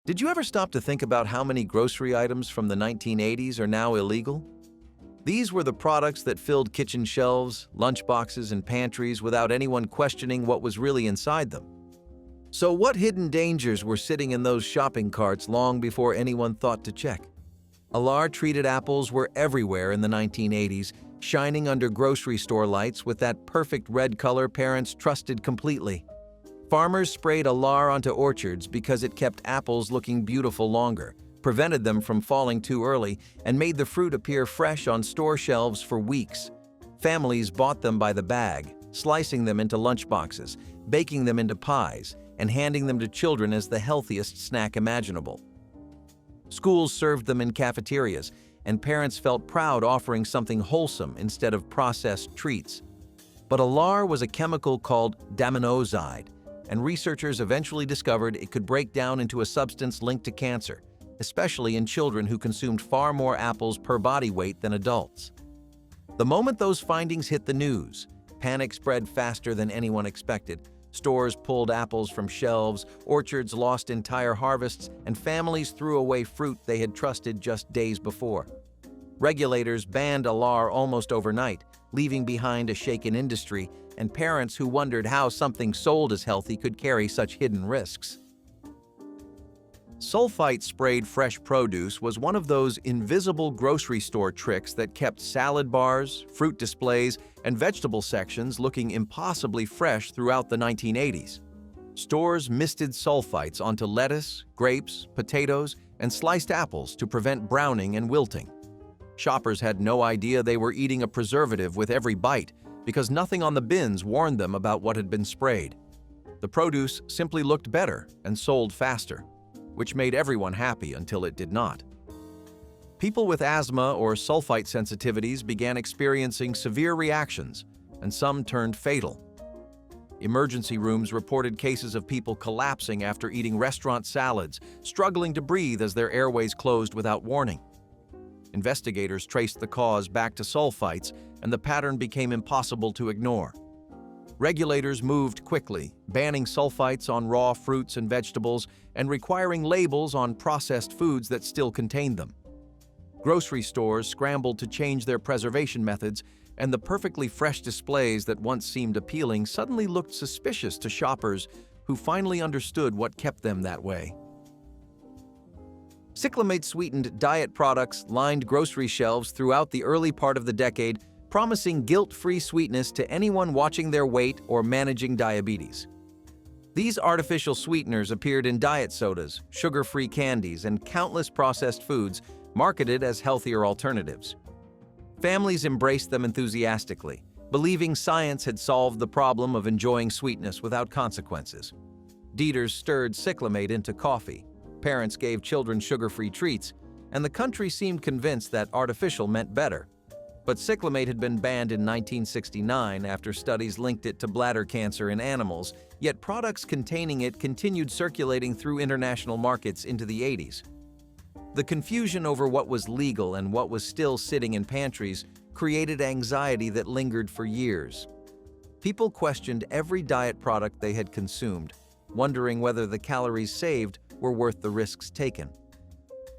Did you ever stop to think about how many grocery items from the 1980s are now illegal? These were the products that filled kitchen shelves, lunchboxes, and pantries without anyone questioning what was really inside them. So what hidden dangers were sitting in those shopping carts long before anyone thought to check? Alar-treated apples were everywhere in the 1980s, shining under grocery store lights with that perfect red color parents trusted completely. Farmers sprayed Alar onto orchards because it kept apples looking beautiful longer, prevented them from falling too early, and made the fruit appear fresh on store shelves for weeks. Families bought them by the bag, slicing them into lunchboxes, baking them into pies, and handing them to children as the healthiest snack imaginable. Schools served them in cafeterias, and parents felt proud offering something wholesome instead of processed treats. But Alar was a chemical called diaminoside, and researchers eventually discovered it could break down into a substance linked to cancer, especially in children who consumed far more apples per body weight than adults. The moment those findings hit the news, panic spread faster than anyone expected. Stores pulled apples from shelves, orchards lost entire harvests, and families threw away fruit they had trusted just days before. Regulators banned Alar almost overnight, leaving behind a shaken industry and parents who wondered how something sold as healthy could carry such hidden risks. Sulfite-sprayed fresh produce was one of those invisible grocery store tricks that kept salad bars, fruit displays, and vegetable sections looking impossibly fresh throughout the 1980s. Stores misted sulfites onto lettuce, grapes, potatoes, and sliced apples to prevent browning and wilting. Shoppers had no idea they were eating a preservative with every bite because nothing on the bins warned them about what had been sprayed. The produce simply looked better and sold faster, which made everyone happy until it did not. People with asthma or sulfite sensitivities began experiencing severe reactions, and some turned fatal. Emergency rooms reported cases of people collapsing after eating restaurant salads, struggling to breathe as their airways closed without warning. Investigators traced the cause back to sulfites, and the pattern became impossible to ignore. Regulators moved quickly, banning sulfites on raw fruits and vegetables and requiring labels on processed foods that still contained them. Grocery stores scrambled to change their preservation methods, and the perfectly fresh displays that once seemed appealing suddenly looked suspicious to shoppers who finally understood what kept them that way. Cyclamate-sweetened diet products lined grocery shelves throughout the early part of the decade, promising guilt-free sweetness to anyone watching their weight or managing diabetes. These artificial sweeteners appeared in diet sodas, sugar-free candies, and countless processed foods marketed as healthier alternatives. Families embraced them enthusiastically, believing science had solved the problem of enjoying sweetness without consequences. Dieters stirred cyclamate into coffee, parents gave children sugar-free treats, and the country seemed convinced that artificial meant better. But cyclamate had been banned in 1969 after studies linked it to bladder cancer in animals, yet products containing it continued circulating through international markets into the 80s. The confusion over what was legal and what was still sitting in pantries created anxiety that lingered for years. People questioned every diet product they had consumed, wondering whether the calories saved were worth the risks taken.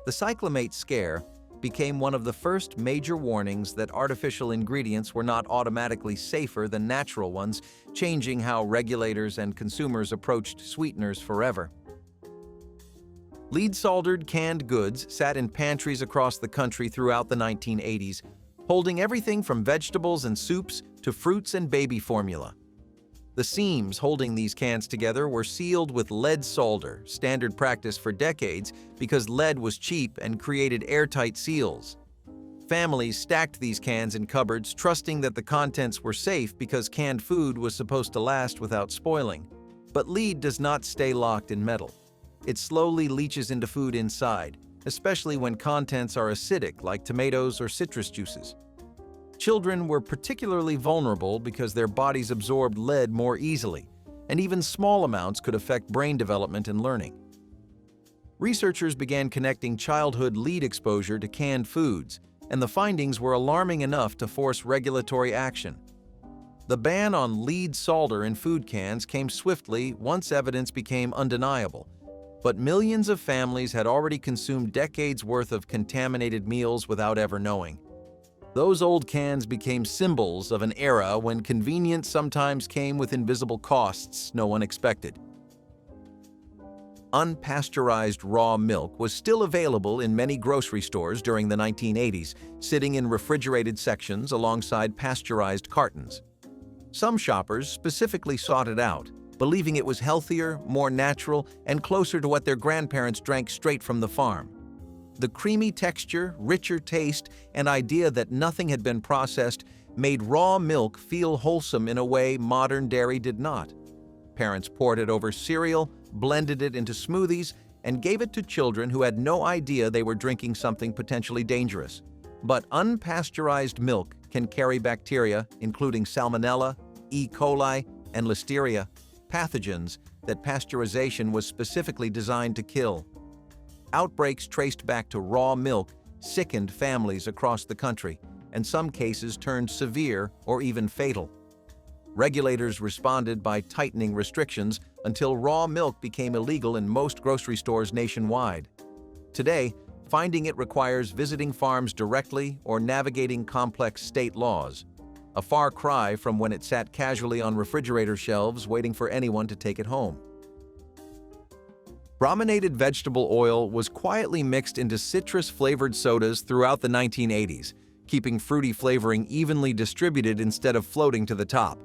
The cyclamate scare became one of the first major warnings that artificial ingredients were not automatically safer than natural ones, changing how regulators and consumers approached sweeteners forever. Lead-soldered canned goods sat in pantries across the country throughout the 1980s, holding everything from vegetables and soups to fruits and baby formula. The seams holding these cans together were sealed with lead solder, standard practice for decades because lead was cheap and created airtight seals. Families stacked these cans in cupboards, trusting that the contents were safe because canned food was supposed to last without spoiling. But lead does not stay locked in metal. It slowly leaches into food inside, especially when contents are acidic like tomatoes or citrus juices. Children were particularly vulnerable because their bodies absorbed lead more easily, and even small amounts could affect brain development and learning. Researchers began connecting childhood lead exposure to canned foods, and the findings were alarming enough to force regulatory action. The ban on lead solder in food cans came swiftly once evidence became undeniable. But millions of families had already consumed decades' worth of contaminated meals without ever knowing. Those old cans became symbols of an era when convenience sometimes came with invisible costs no one expected. Unpasteurized raw milk was still available in many grocery stores during the 1980s, sitting in refrigerated sections alongside pasteurized cartons. Some shoppers specifically sought it out, believing it was healthier, more natural, and closer to what their grandparents drank straight from the farm. The creamy texture, richer taste, and idea that nothing had been processed made raw milk feel wholesome in a way modern dairy did not. Parents poured it over cereal, blended it into smoothies, and gave it to children who had no idea they were drinking something potentially dangerous. But unpasteurized milk can carry bacteria, including Salmonella, E. coli, and Listeria, pathogens that pasteurization was specifically designed to kill. Outbreaks traced back to raw milk sickened families across the country, and some cases turned severe or even fatal. Regulators responded by tightening restrictions until raw milk became illegal in most grocery stores nationwide. Today, finding it requires visiting farms directly or navigating complex state laws. A far cry from when it sat casually on refrigerator shelves waiting for anyone to take it home. Brominated vegetable oil was quietly mixed into citrus-flavored sodas throughout the 1980s, keeping fruity flavoring evenly distributed instead of floating to the top.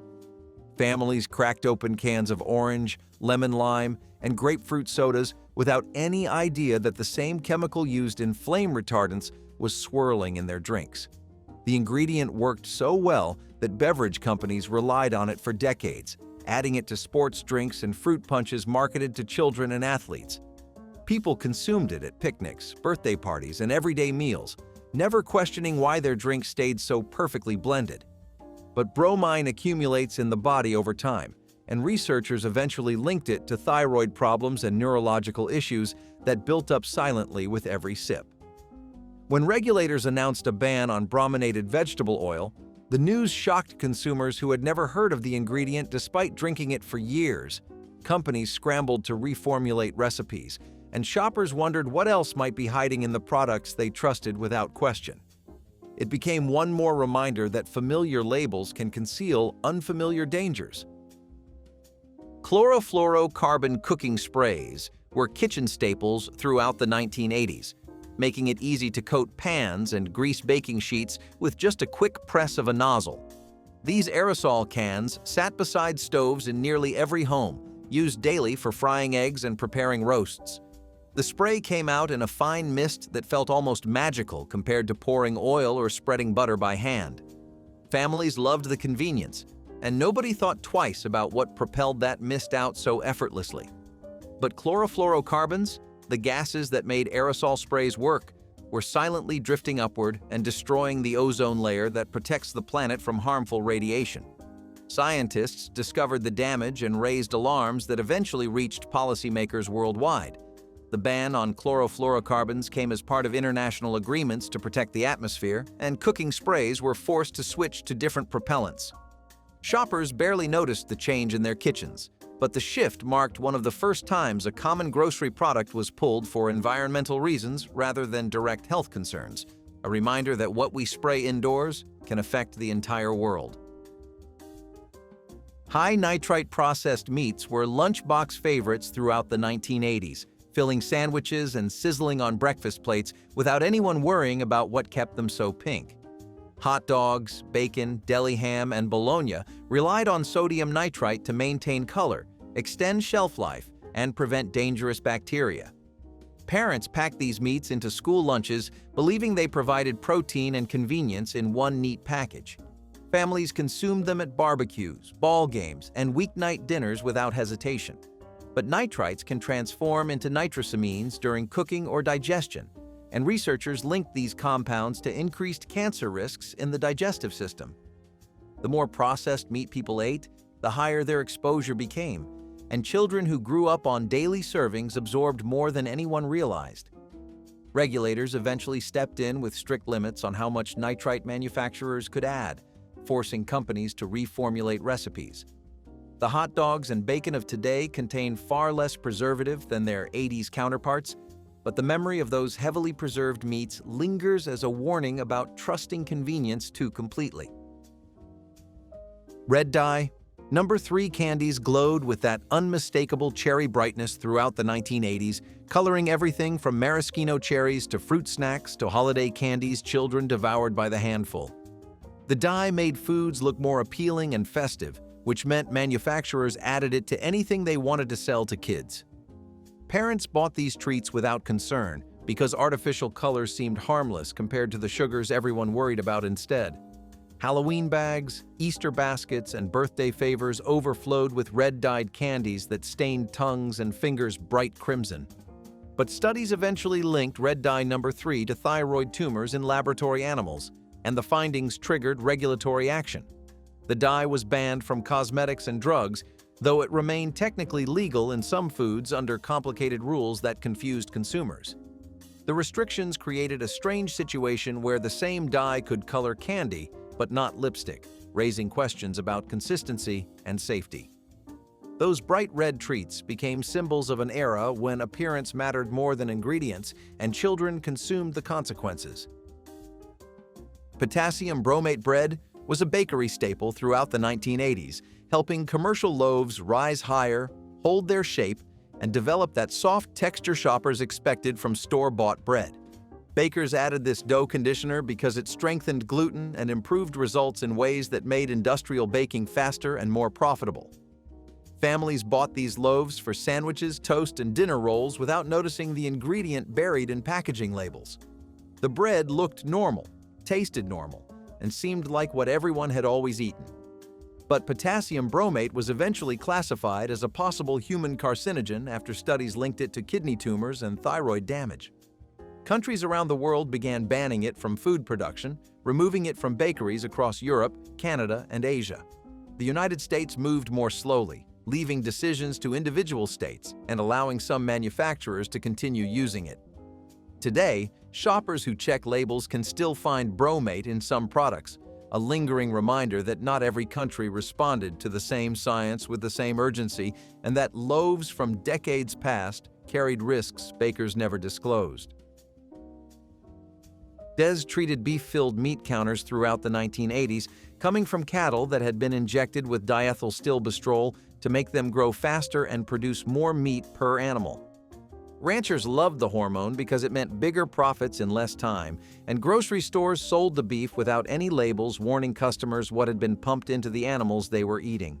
Families cracked open cans of orange, lemon lime, and grapefruit sodas without any idea that the same chemical used in flame retardants was swirling in their drinks. The ingredient worked so well that beverage companies relied on it for decades, adding it to sports drinks and fruit punches marketed to children and athletes. People consumed it at picnics, birthday parties, and everyday meals, never questioning why their drink stayed so perfectly blended. But bromine accumulates in the body over time, and researchers eventually linked it to thyroid problems and neurological issues that built up silently with every sip. When regulators announced a ban on brominated vegetable oil, the news shocked consumers who had never heard of the ingredient despite drinking it for years. Companies scrambled to reformulate recipes, and shoppers wondered what else might be hiding in the products they trusted without question. It became one more reminder that familiar labels can conceal unfamiliar dangers. Chlorofluorocarbon cooking sprays were kitchen staples throughout the 1980s, making it easy to coat pans and grease baking sheets with just a quick press of a nozzle. These aerosol cans sat beside stoves in nearly every home, used daily for frying eggs and preparing roasts. The spray came out in a fine mist that felt almost magical compared to pouring oil or spreading butter by hand. Families loved the convenience, and nobody thought twice about what propelled that mist out so effortlessly. But chlorofluorocarbons, the gases that made aerosol sprays work, were silently drifting upward and destroying the ozone layer that protects the planet from harmful radiation. Scientists discovered the damage and raised alarms that eventually reached policymakers worldwide. The ban on chlorofluorocarbons came as part of international agreements to protect the atmosphere, and cooking sprays were forced to switch to different propellants. Shoppers barely noticed the change in their kitchens, but the shift marked one of the first times a common grocery product was pulled for environmental reasons rather than direct health concerns, a reminder that what we spray indoors can affect the entire world. High nitrite processed meats were lunchbox favorites throughout the 1980s, filling sandwiches and sizzling on breakfast plates without anyone worrying about what kept them so pink. Hot dogs, bacon, deli ham, and bologna relied on sodium nitrite to maintain color, extend shelf life, and prevent dangerous bacteria. Parents packed these meats into school lunches, believing they provided protein and convenience in one neat package. Families consumed them at barbecues, ball games, and weeknight dinners without hesitation. But nitrites can transform into nitrosamines during cooking or digestion, and researchers linked these compounds to increased cancer risks in the digestive system. The more processed meat people ate, the higher their exposure became, and children who grew up on daily servings absorbed more than anyone realized. Regulators eventually stepped in with strict limits on how much nitrite manufacturers could add, forcing companies to reformulate recipes. The hot dogs and bacon of today contain far less preservative than their 80s counterparts, but the memory of those heavily preserved meats lingers as a warning about trusting convenience too completely. Red dye. Number 3 candies glowed with that unmistakable cherry brightness throughout the 1980s, coloring everything from maraschino cherries to fruit snacks to holiday candies children devoured by the handful. The dye made foods look more appealing and festive, which meant manufacturers added it to anything they wanted to sell to kids. Parents bought these treats without concern because artificial colors seemed harmless compared to the sugars everyone worried about instead. Halloween bags, Easter baskets, and birthday favors overflowed with red-dyed candies that stained tongues and fingers bright crimson. But studies eventually linked red dye number 3 to thyroid tumors in laboratory animals, and the findings triggered regulatory action. The dye was banned from cosmetics and drugs, though it remained technically legal in some foods under complicated rules that confused consumers. The restrictions created a strange situation where the same dye could color candy, but not lipstick, raising questions about consistency and safety. Those bright red treats became symbols of an era when appearance mattered more than ingredients, and children consumed the consequences. Potassium bromate bread was a bakery staple throughout the 1980s, helping commercial loaves rise higher, hold their shape, and develop that soft texture shoppers expected from store-bought bread. Bakers added this dough conditioner because it strengthened gluten and improved results in ways that made industrial baking faster and more profitable. Families bought these loaves for sandwiches, toast, and dinner rolls without noticing the ingredient buried in packaging labels. The bread looked normal, tasted normal, and seemed like what everyone had always eaten. But potassium bromate was eventually classified as a possible human carcinogen after studies linked it to kidney tumors and thyroid damage. Countries around the world began banning it from food production, removing it from bakeries across Europe, Canada, and Asia. The United States moved more slowly, leaving decisions to individual states and allowing some manufacturers to continue using it. Today, shoppers who check labels can still find bromate in some products, a lingering reminder that not every country responded to the same science with the same urgency, and that loaves from decades past carried risks bakers never disclosed. Treated beef-filled meat counters throughout the 1980s, coming from cattle that had been injected with diethyl stilbestrol to make them grow faster and produce more meat per animal. Ranchers loved the hormone because it meant bigger profits in less time, and grocery stores sold the beef without any labels warning customers what had been pumped into the animals they were eating.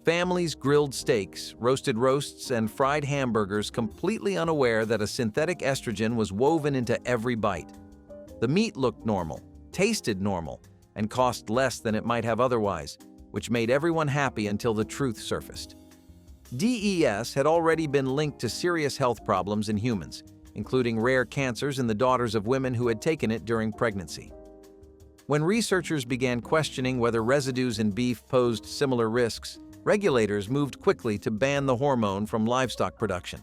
Families grilled steaks, roasted roasts, and fried hamburgers completely unaware that a synthetic estrogen was woven into every bite. The meat looked normal, tasted normal, and cost less than it might have otherwise, which made everyone happy until the truth surfaced. DES had already been linked to serious health problems in humans, including rare cancers in the daughters of women who had taken it during pregnancy. When researchers began questioning whether residues in beef posed similar risks, regulators moved quickly to ban the hormone from livestock production.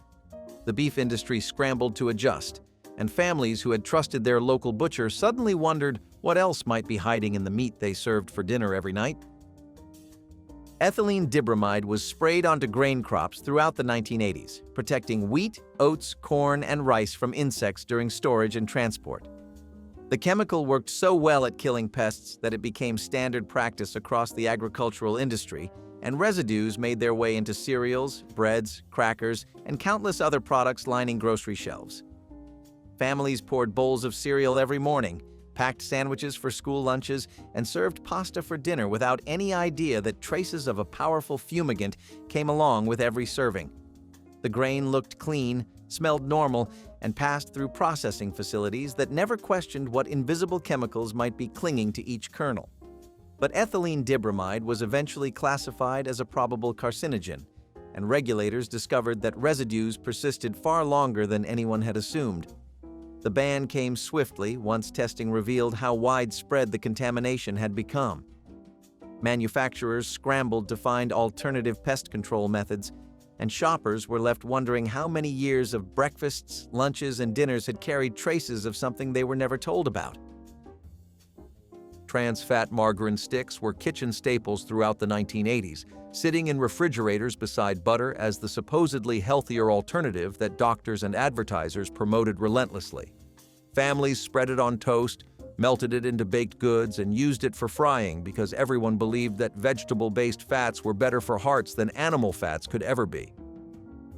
The beef industry scrambled to adjust, and families who had trusted their local butcher suddenly wondered what else might be hiding in the meat they served for dinner every night. Ethylene dibromide was sprayed onto grain crops throughout the 1980s, protecting wheat, oats, corn, and rice from insects during storage and transport. The chemical worked so well at killing pests that it became standard practice across the agricultural industry, and residues made their way into cereals, breads, crackers, and countless other products lining grocery shelves. Families poured bowls of cereal every morning, packed sandwiches for school lunches, and served pasta for dinner without any idea that traces of a powerful fumigant came along with every serving. The grain looked clean, smelled normal, and passed through processing facilities that never questioned what invisible chemicals might be clinging to each kernel. But ethylene dibromide was eventually classified as a probable carcinogen, and regulators discovered that residues persisted far longer than anyone had assumed. The ban came swiftly once testing revealed how widespread the contamination had become. Manufacturers scrambled to find alternative pest control methods, and shoppers were left wondering how many years of breakfasts, lunches, and dinners had carried traces of something they were never told about. Trans-fat margarine sticks were kitchen staples throughout the 1980s, sitting in refrigerators beside butter as the supposedly healthier alternative that doctors and advertisers promoted relentlessly. Families spread it on toast, melted it into baked goods, and used it for frying because everyone believed that vegetable-based fats were better for hearts than animal fats could ever be.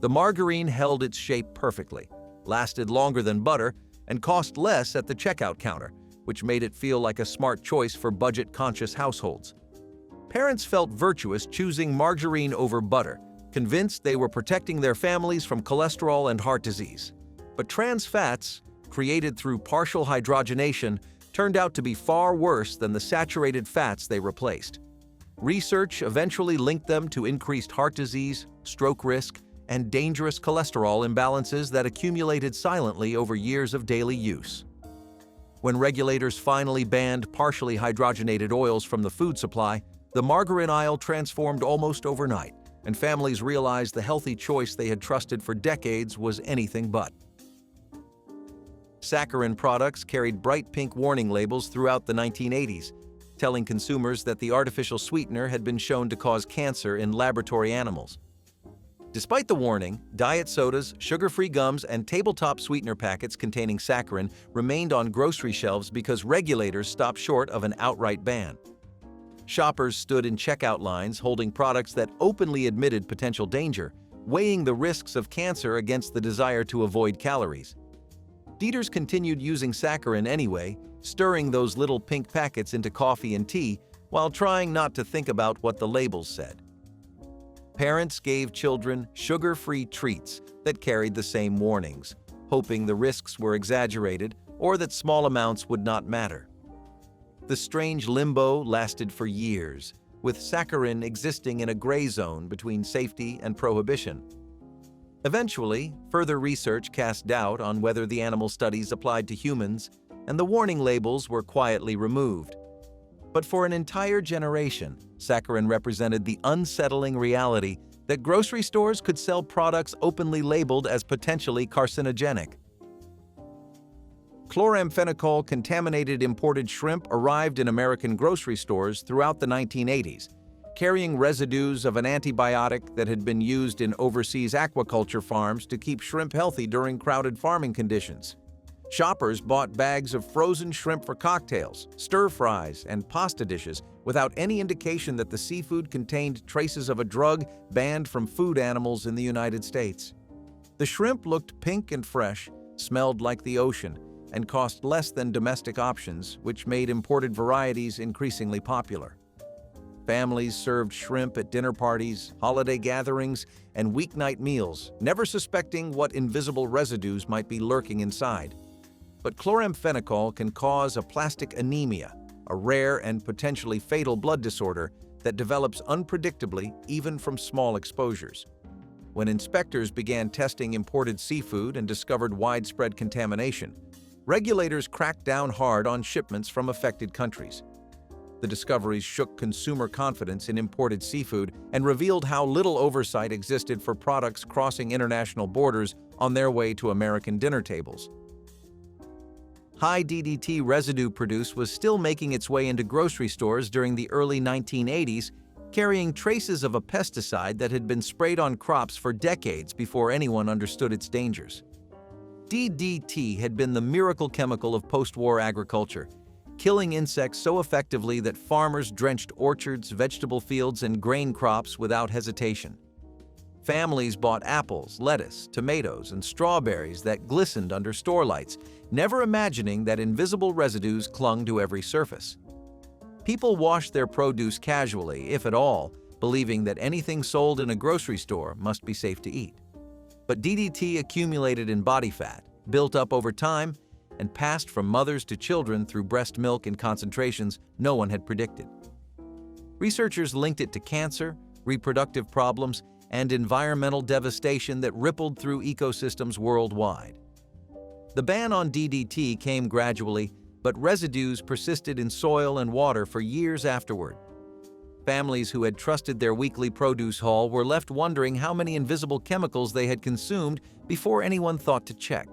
The margarine held its shape perfectly, lasted longer than butter, and cost less at the checkout counter, which made it feel like a smart choice for budget-conscious households. Parents felt virtuous choosing margarine over butter, convinced they were protecting their families from cholesterol and heart disease. But trans fats, created through partial hydrogenation, turned out to be far worse than the saturated fats they replaced. Research eventually linked them to increased heart disease, stroke risk, and dangerous cholesterol imbalances that accumulated silently over years of daily use. When regulators finally banned partially hydrogenated oils from the food supply, the margarine aisle transformed almost overnight, and families realized the healthy choice they had trusted for decades was anything but. Saccharin products carried bright pink warning labels throughout the 1980s, telling consumers that the artificial sweetener had been shown to cause cancer in laboratory animals. Despite the warning, diet sodas, sugar-free gums, and tabletop sweetener packets containing saccharin remained on grocery shelves because regulators stopped short of an outright ban. Shoppers stood in checkout lines holding products that openly admitted potential danger, weighing the risks of cancer against the desire to avoid calories. Eaters continued using saccharin anyway, stirring those little pink packets into coffee and tea while trying not to think about what the labels said. Parents gave children sugar-free treats that carried the same warnings, hoping the risks were exaggerated or that small amounts would not matter. The strange limbo lasted for years, with saccharin existing in a gray zone between safety and prohibition. Eventually, further research cast doubt on whether the animal studies applied to humans, and the warning labels were quietly removed. But for an entire generation, saccharin represented the unsettling reality that grocery stores could sell products openly labeled as potentially carcinogenic. Chloramphenicol-contaminated imported shrimp arrived in American grocery stores throughout the 1980s, carrying residues of an antibiotic that had been used in overseas aquaculture farms to keep shrimp healthy during crowded farming conditions. Shoppers bought bags of frozen shrimp for cocktails, stir-fries, and pasta dishes without any indication that the seafood contained traces of a drug banned from food animals in the United States. The shrimp looked pink and fresh, smelled like the ocean, and cost less than domestic options, which made imported varieties increasingly popular. Families served shrimp at dinner parties, holiday gatherings, and weeknight meals, never suspecting what invisible residues might be lurking inside. But chloramphenicol can cause aplastic anemia, a rare and potentially fatal blood disorder that develops unpredictably even from small exposures. When inspectors began testing imported seafood and discovered widespread contamination, regulators cracked down hard on shipments from affected countries. The discoveries shook consumer confidence in imported seafood and revealed how little oversight existed for products crossing international borders on their way to American dinner tables. High DDT residue produce was still making its way into grocery stores during the early 1980s, carrying traces of a pesticide that had been sprayed on crops for decades before anyone understood its dangers. DDT had been the miracle chemical of post-war agriculture, killing insects so effectively that farmers drenched orchards, vegetable fields, and grain crops without hesitation. Families bought apples, lettuce, tomatoes, and strawberries that glistened under store lights, never imagining that invisible residues clung to every surface. People washed their produce casually, if at all, believing that anything sold in a grocery store must be safe to eat. But DDT accumulated in body fat, built up over time, and passed from mothers to children through breast milk in concentrations no one had predicted. Researchers linked it to cancer, reproductive problems, and environmental devastation that rippled through ecosystems worldwide. The ban on DDT came gradually, but residues persisted in soil and water for years afterward. Families who had trusted their weekly produce haul were left wondering how many invisible chemicals they had consumed before anyone thought to check.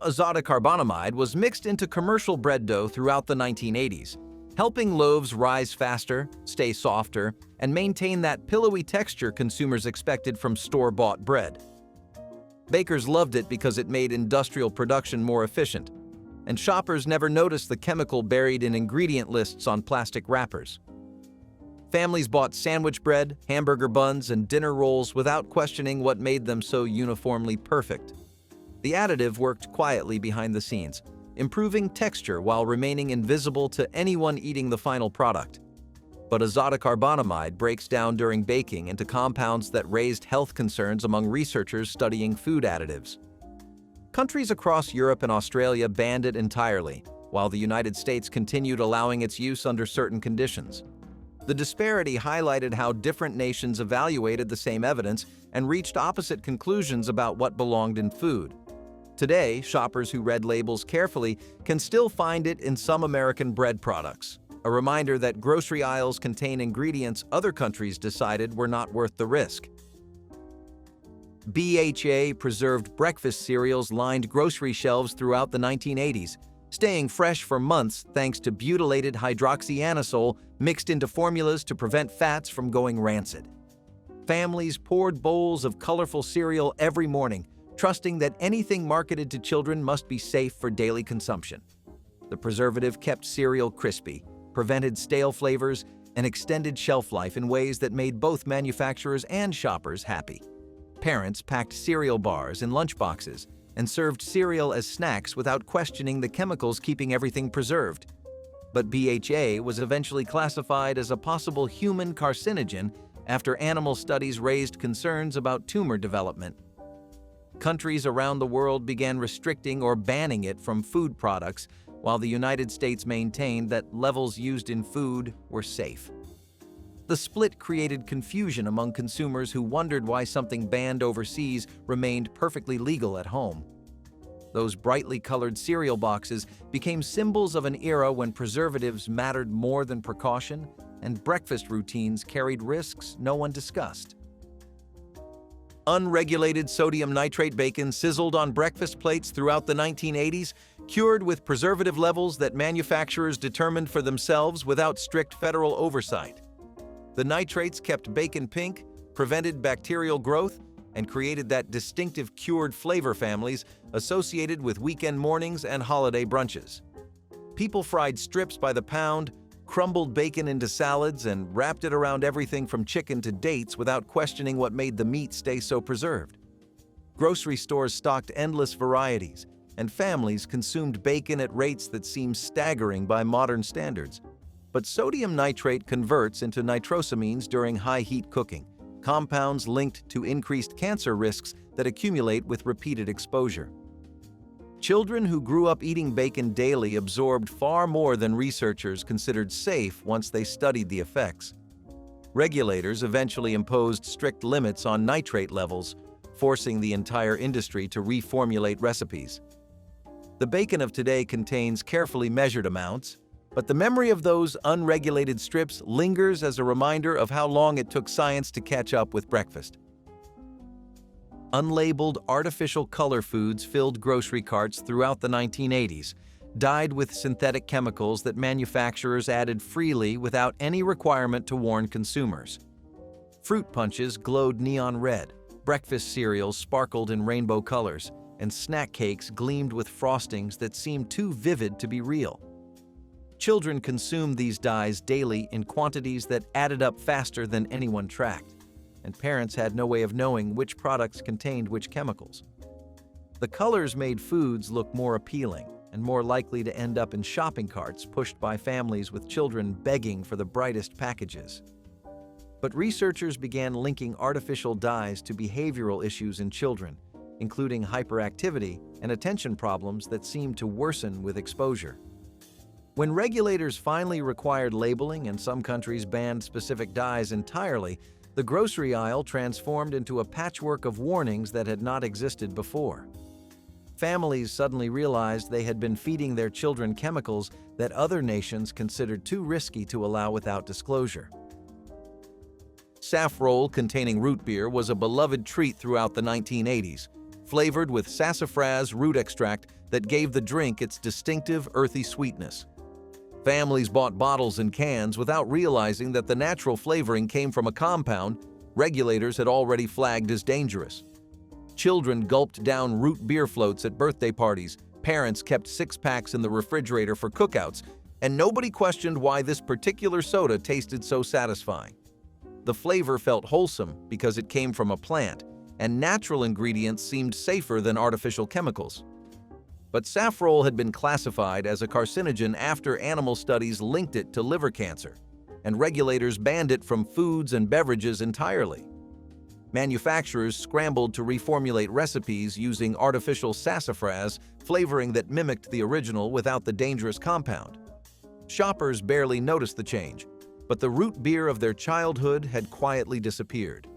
Azodicarbonamide was mixed into commercial bread dough throughout the 1980s, helping loaves rise faster, stay softer, and maintain that pillowy texture consumers expected from store-bought bread. Bakers loved it because it made industrial production more efficient, and shoppers never noticed the chemical buried in ingredient lists on plastic wrappers. Families bought sandwich bread, hamburger buns, and dinner rolls without questioning what made them so uniformly perfect. The additive worked quietly behind the scenes, improving texture while remaining invisible to anyone eating the final product. But azodicarbonamide breaks down during baking into compounds that raised health concerns among researchers studying food additives. Countries across Europe and Australia banned it entirely, while the United States continued allowing its use under certain conditions. The disparity highlighted how different nations evaluated the same evidence and reached opposite conclusions about what belonged in food. Today, shoppers who read labels carefully can still find it in some American bread products, a reminder that grocery aisles contain ingredients other countries decided were not worth the risk. BHA preserved breakfast cereals lined grocery shelves throughout the 1980s, staying fresh for months thanks to butylated hydroxyanisole mixed into formulas to prevent fats from going rancid. Families poured bowls of colorful cereal every morning, trusting that anything marketed to children must be safe for daily consumption. The preservative kept cereal crispy, prevented stale flavors, and extended shelf life in ways that made both manufacturers and shoppers happy. Parents packed cereal bars in lunchboxes and served cereal as snacks without questioning the chemicals keeping everything preserved. But BHA was eventually classified as a possible human carcinogen after animal studies raised concerns about tumor development. Countries around the world began restricting or banning it from food products, while the United States maintained that levels used in food were safe. The split created confusion among consumers who wondered why something banned overseas remained perfectly legal at home. Those brightly colored cereal boxes became symbols of an era when preservatives mattered more than precaution, and breakfast routines carried risks no one discussed. Unregulated sodium nitrate bacon sizzled on breakfast plates throughout the 1980s, cured with preservative levels that manufacturers determined for themselves without strict federal oversight. The nitrates kept bacon pink, prevented bacterial growth, and created that distinctive cured flavor families associated with weekend mornings and holiday brunches. People fried strips by the pound, crumbled bacon into salads, and wrapped it around everything from chicken to dates without questioning what made the meat stay so preserved. Grocery stores stocked endless varieties, and families consumed bacon at rates that seem staggering by modern standards. But sodium nitrate converts into nitrosamines during high-heat cooking, compounds linked to increased cancer risks that accumulate with repeated exposure. Children who grew up eating bacon daily absorbed far more than researchers considered safe once they studied the effects. Regulators eventually imposed strict limits on nitrate levels, forcing the entire industry to reformulate recipes. The bacon of today contains carefully measured amounts, but the memory of those unregulated strips lingers as a reminder of how long it took science to catch up with breakfast. Unlabeled artificial color foods filled grocery carts throughout the 1980s, dyed with synthetic chemicals that manufacturers added freely without any requirement to warn consumers. Fruit punches glowed neon red, breakfast cereals sparkled in rainbow colors, and snack cakes gleamed with frostings that seemed too vivid to be real. Children consumed these dyes daily in quantities that added up faster than anyone tracked, and parents had no way of knowing which products contained which chemicals. The colors made foods look more appealing and more likely to end up in shopping carts pushed by families with children begging for the brightest packages. But researchers began linking artificial dyes to behavioral issues in children, including hyperactivity and attention problems that seemed to worsen with exposure. When regulators finally required labeling and some countries banned specific dyes entirely, the grocery aisle transformed into a patchwork of warnings that had not existed before. Families suddenly realized they had been feeding their children chemicals that other nations considered too risky to allow without disclosure. Safrole containing root beer was a beloved treat throughout the 1980s, flavored with sassafras root extract that gave the drink its distinctive earthy sweetness. Families bought bottles and cans without realizing that the natural flavoring came from a compound regulators had already flagged as dangerous. Children gulped down root beer floats at birthday parties, parents kept six-packs in the refrigerator for cookouts, and nobody questioned why this particular soda tasted so satisfying. The flavor felt wholesome because it came from a plant, and natural ingredients seemed safer than artificial chemicals. But Safrole had been classified as a carcinogen after animal studies linked it to liver cancer, and regulators banned it from foods and beverages entirely. Manufacturers scrambled to reformulate recipes using artificial sassafras flavoring that mimicked the original without the dangerous compound. Shoppers barely noticed the change, but the root beer of their childhood had quietly disappeared.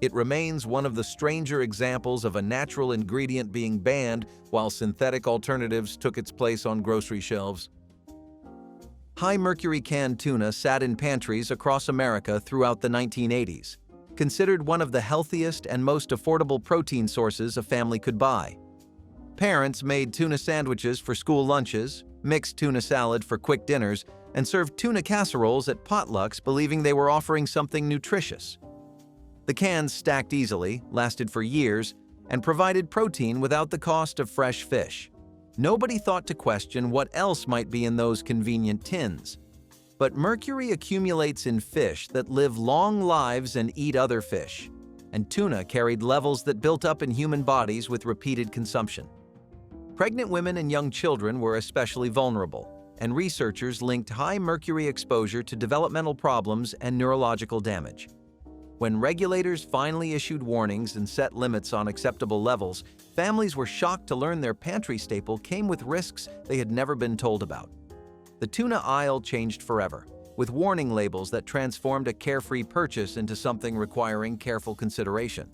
It remains one of the stranger examples of a natural ingredient being banned while synthetic alternatives took its place on grocery shelves. High-mercury canned tuna sat in pantries across America throughout the 1980s, considered one of the healthiest and most affordable protein sources a family could buy. Parents made tuna sandwiches for school lunches, mixed tuna salad for quick dinners, and served tuna casseroles at potlucks believing they were offering something nutritious. The cans stacked easily, lasted for years, and provided protein without the cost of fresh fish. Nobody thought to question what else might be in those convenient tins. But mercury accumulates in fish that live long lives and eat other fish, and tuna carried levels that built up in human bodies with repeated consumption. Pregnant women and young children were especially vulnerable, and researchers linked high mercury exposure to developmental problems and neurological damage. When regulators finally issued warnings and set limits on acceptable levels, families were shocked to learn their pantry staple came with risks they had never been told about. The tuna aisle changed forever, with warning labels that transformed a carefree purchase into something requiring careful consideration.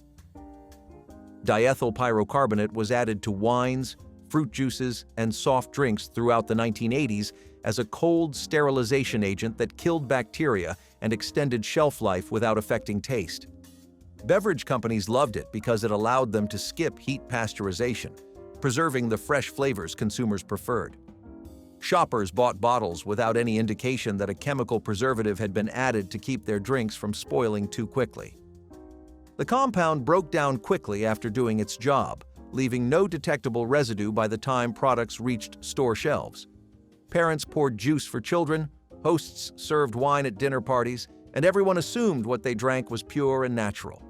Diethyl pyrocarbonate was added to wines, fruit juices, and soft drinks throughout the 1980s as a cold sterilization agent that killed bacteria and extended shelf life without affecting taste. Beverage companies loved it because it allowed them to skip heat pasteurization, preserving the fresh flavors consumers preferred. Shoppers bought bottles without any indication that a chemical preservative had been added to keep their drinks from spoiling too quickly. The compound broke down quickly after doing its job, leaving no detectable residue by the time products reached store shelves. Parents poured juice for children, hosts served wine at dinner parties, and everyone assumed what they drank was pure and natural.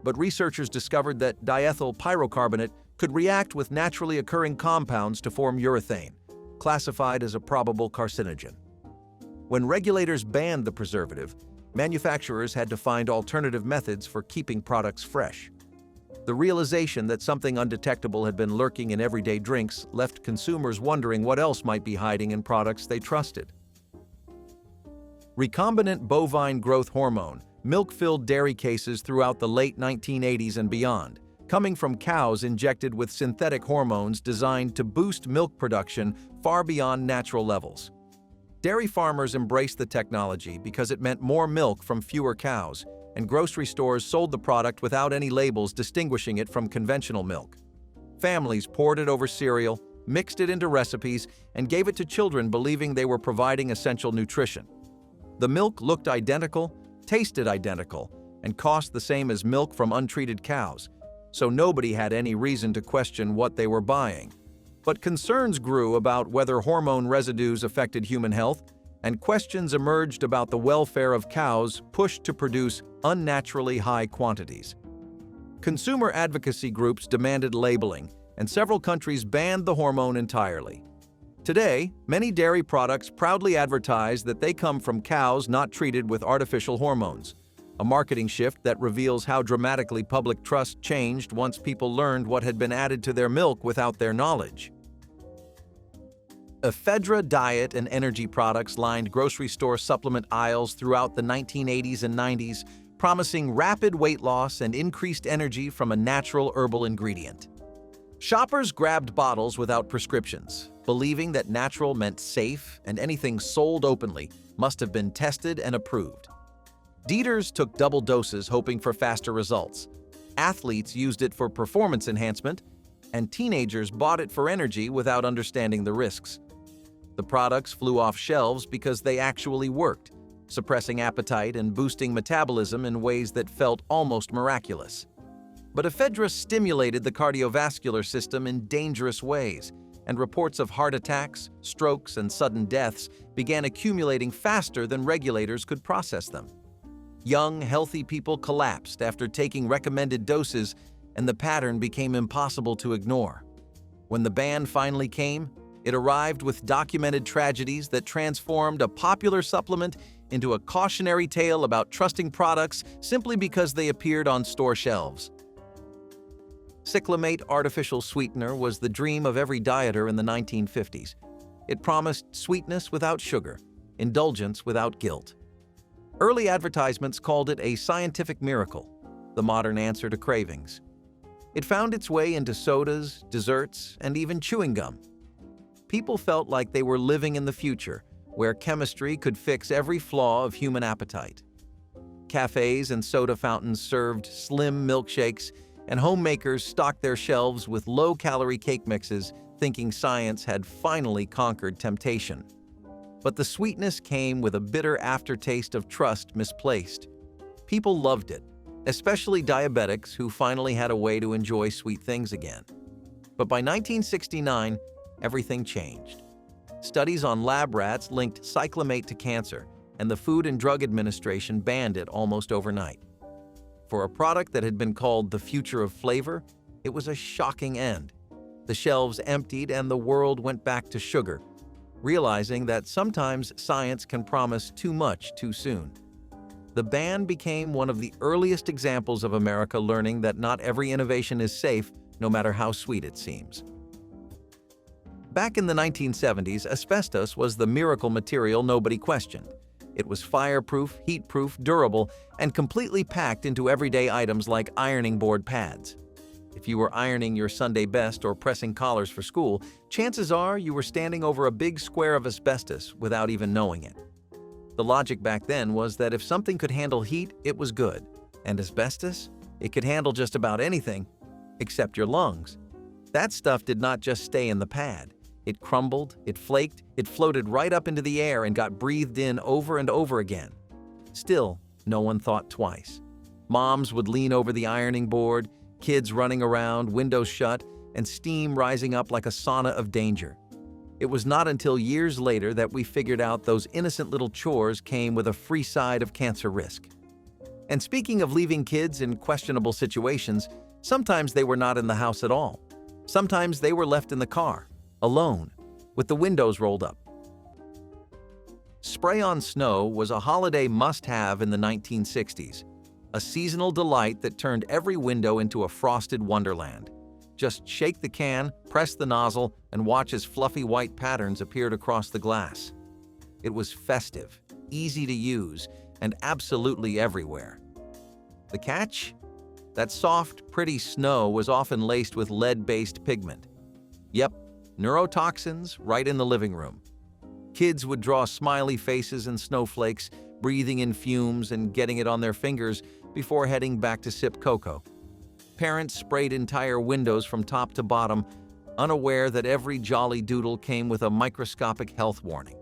But researchers discovered that diethyl pyrocarbonate could react with naturally occurring compounds to form urethane, classified as a probable carcinogen. When regulators banned the preservative, manufacturers had to find alternative methods for keeping products fresh. The realization that something undetectable had been lurking in everyday drinks left consumers wondering what else might be hiding in products they trusted. Recombinant bovine growth hormone milk-filled dairy cases throughout the late 1980s and beyond, coming from cows injected with synthetic hormones designed to boost milk production far beyond natural levels. Dairy farmers embraced the technology because it meant more milk from fewer cows, and grocery stores sold the product without any labels distinguishing it from conventional milk. Families poured it over cereal, mixed it into recipes, and gave it to children believing they were providing essential nutrition. The milk looked identical, tasted identical, and cost the same as milk from untreated cows, so nobody had any reason to question what they were buying. But concerns grew about whether hormone residues affected human health, and questions emerged about the welfare of cows pushed to produce unnaturally high quantities. Consumer advocacy groups demanded labeling, and several countries banned the hormone entirely. Today, many dairy products proudly advertise that they come from cows not treated with artificial hormones, a marketing shift that reveals how dramatically public trust changed once people learned what had been added to their milk without their knowledge. Ephedra diet and energy products lined grocery store supplement aisles throughout the 1980s and 90s, promising rapid weight loss and increased energy from a natural herbal ingredient. Shoppers grabbed bottles without prescriptions, believing that natural meant safe and anything sold openly must have been tested and approved. Eaters took double doses hoping for faster results. Athletes used it for performance enhancement, and teenagers bought it for energy without understanding the risks. The products flew off shelves because they actually worked, suppressing appetite and boosting metabolism in ways that felt almost miraculous. But Ephedra stimulated the cardiovascular system in dangerous ways, and reports of heart attacks, strokes, and sudden deaths began accumulating faster than regulators could process them. Young, healthy people collapsed after taking recommended doses, and the pattern became impossible to ignore. When the ban finally came, it arrived with documented tragedies that transformed a popular supplement into a cautionary tale about trusting products simply because they appeared on store shelves. Cyclamate artificial sweetener was the dream of every dieter in the 1950s. It promised sweetness without sugar, indulgence without guilt. Early advertisements called it a scientific miracle, the modern answer to cravings. It found its way into sodas, desserts, and even chewing gum. People felt like they were living in the future, where chemistry could fix every flaw of human appetite. Cafes and soda fountains served slim milkshakes, and homemakers stocked their shelves with low-calorie cake mixes, thinking science had finally conquered temptation. But the sweetness came with a bitter aftertaste of trust misplaced. People loved it, especially diabetics who finally had a way to enjoy sweet things again. But by 1969, everything changed. Studies on lab rats linked cyclamate to cancer, and the Food and Drug Administration banned it almost overnight. For a product that had been called the future of flavor, it was a shocking end. The shelves emptied and the world went back to sugar, realizing that sometimes science can promise too much too soon. The ban became one of the earliest examples of America learning that not every innovation is safe, no matter how sweet it seems. Back in the 1970s, asbestos was the miracle material nobody questioned. It was fireproof, heat-proof, durable, and completely packed into everyday items like ironing board pads. If you were ironing your Sunday best or pressing collars for school, chances are you were standing over a big square of asbestos without even knowing it. The logic back then was that if something could handle heat, it was good. And asbestos? It could handle just about anything, except your lungs. That stuff did not just stay in the pad. It crumbled, it flaked, it floated right up into the air and got breathed in over and over again. Still, no one thought twice. Moms would lean over the ironing board, kids running around, windows shut, and steam rising up like a sauna of danger. It was not until years later that we figured out those innocent little chores came with a free side of cancer risk. And speaking of leaving kids in questionable situations, sometimes they were not in the house at all. Sometimes they were left in the car, alone, with the windows rolled up. Spray-on snow was a holiday must-have in the 1960s, a seasonal delight that turned every window into a frosted wonderland. Just shake the can, press the nozzle, and watch as fluffy white patterns appeared across the glass. It was festive, easy to use, and absolutely everywhere. The catch? That soft, pretty snow was often laced with lead-based pigment. Yep, neurotoxins right in the living room. Kids would draw smiley faces and snowflakes, breathing in fumes and getting it on their fingers before heading back to sip cocoa. Parents sprayed entire windows from top to bottom, unaware that every jolly doodle came with a microscopic health warning.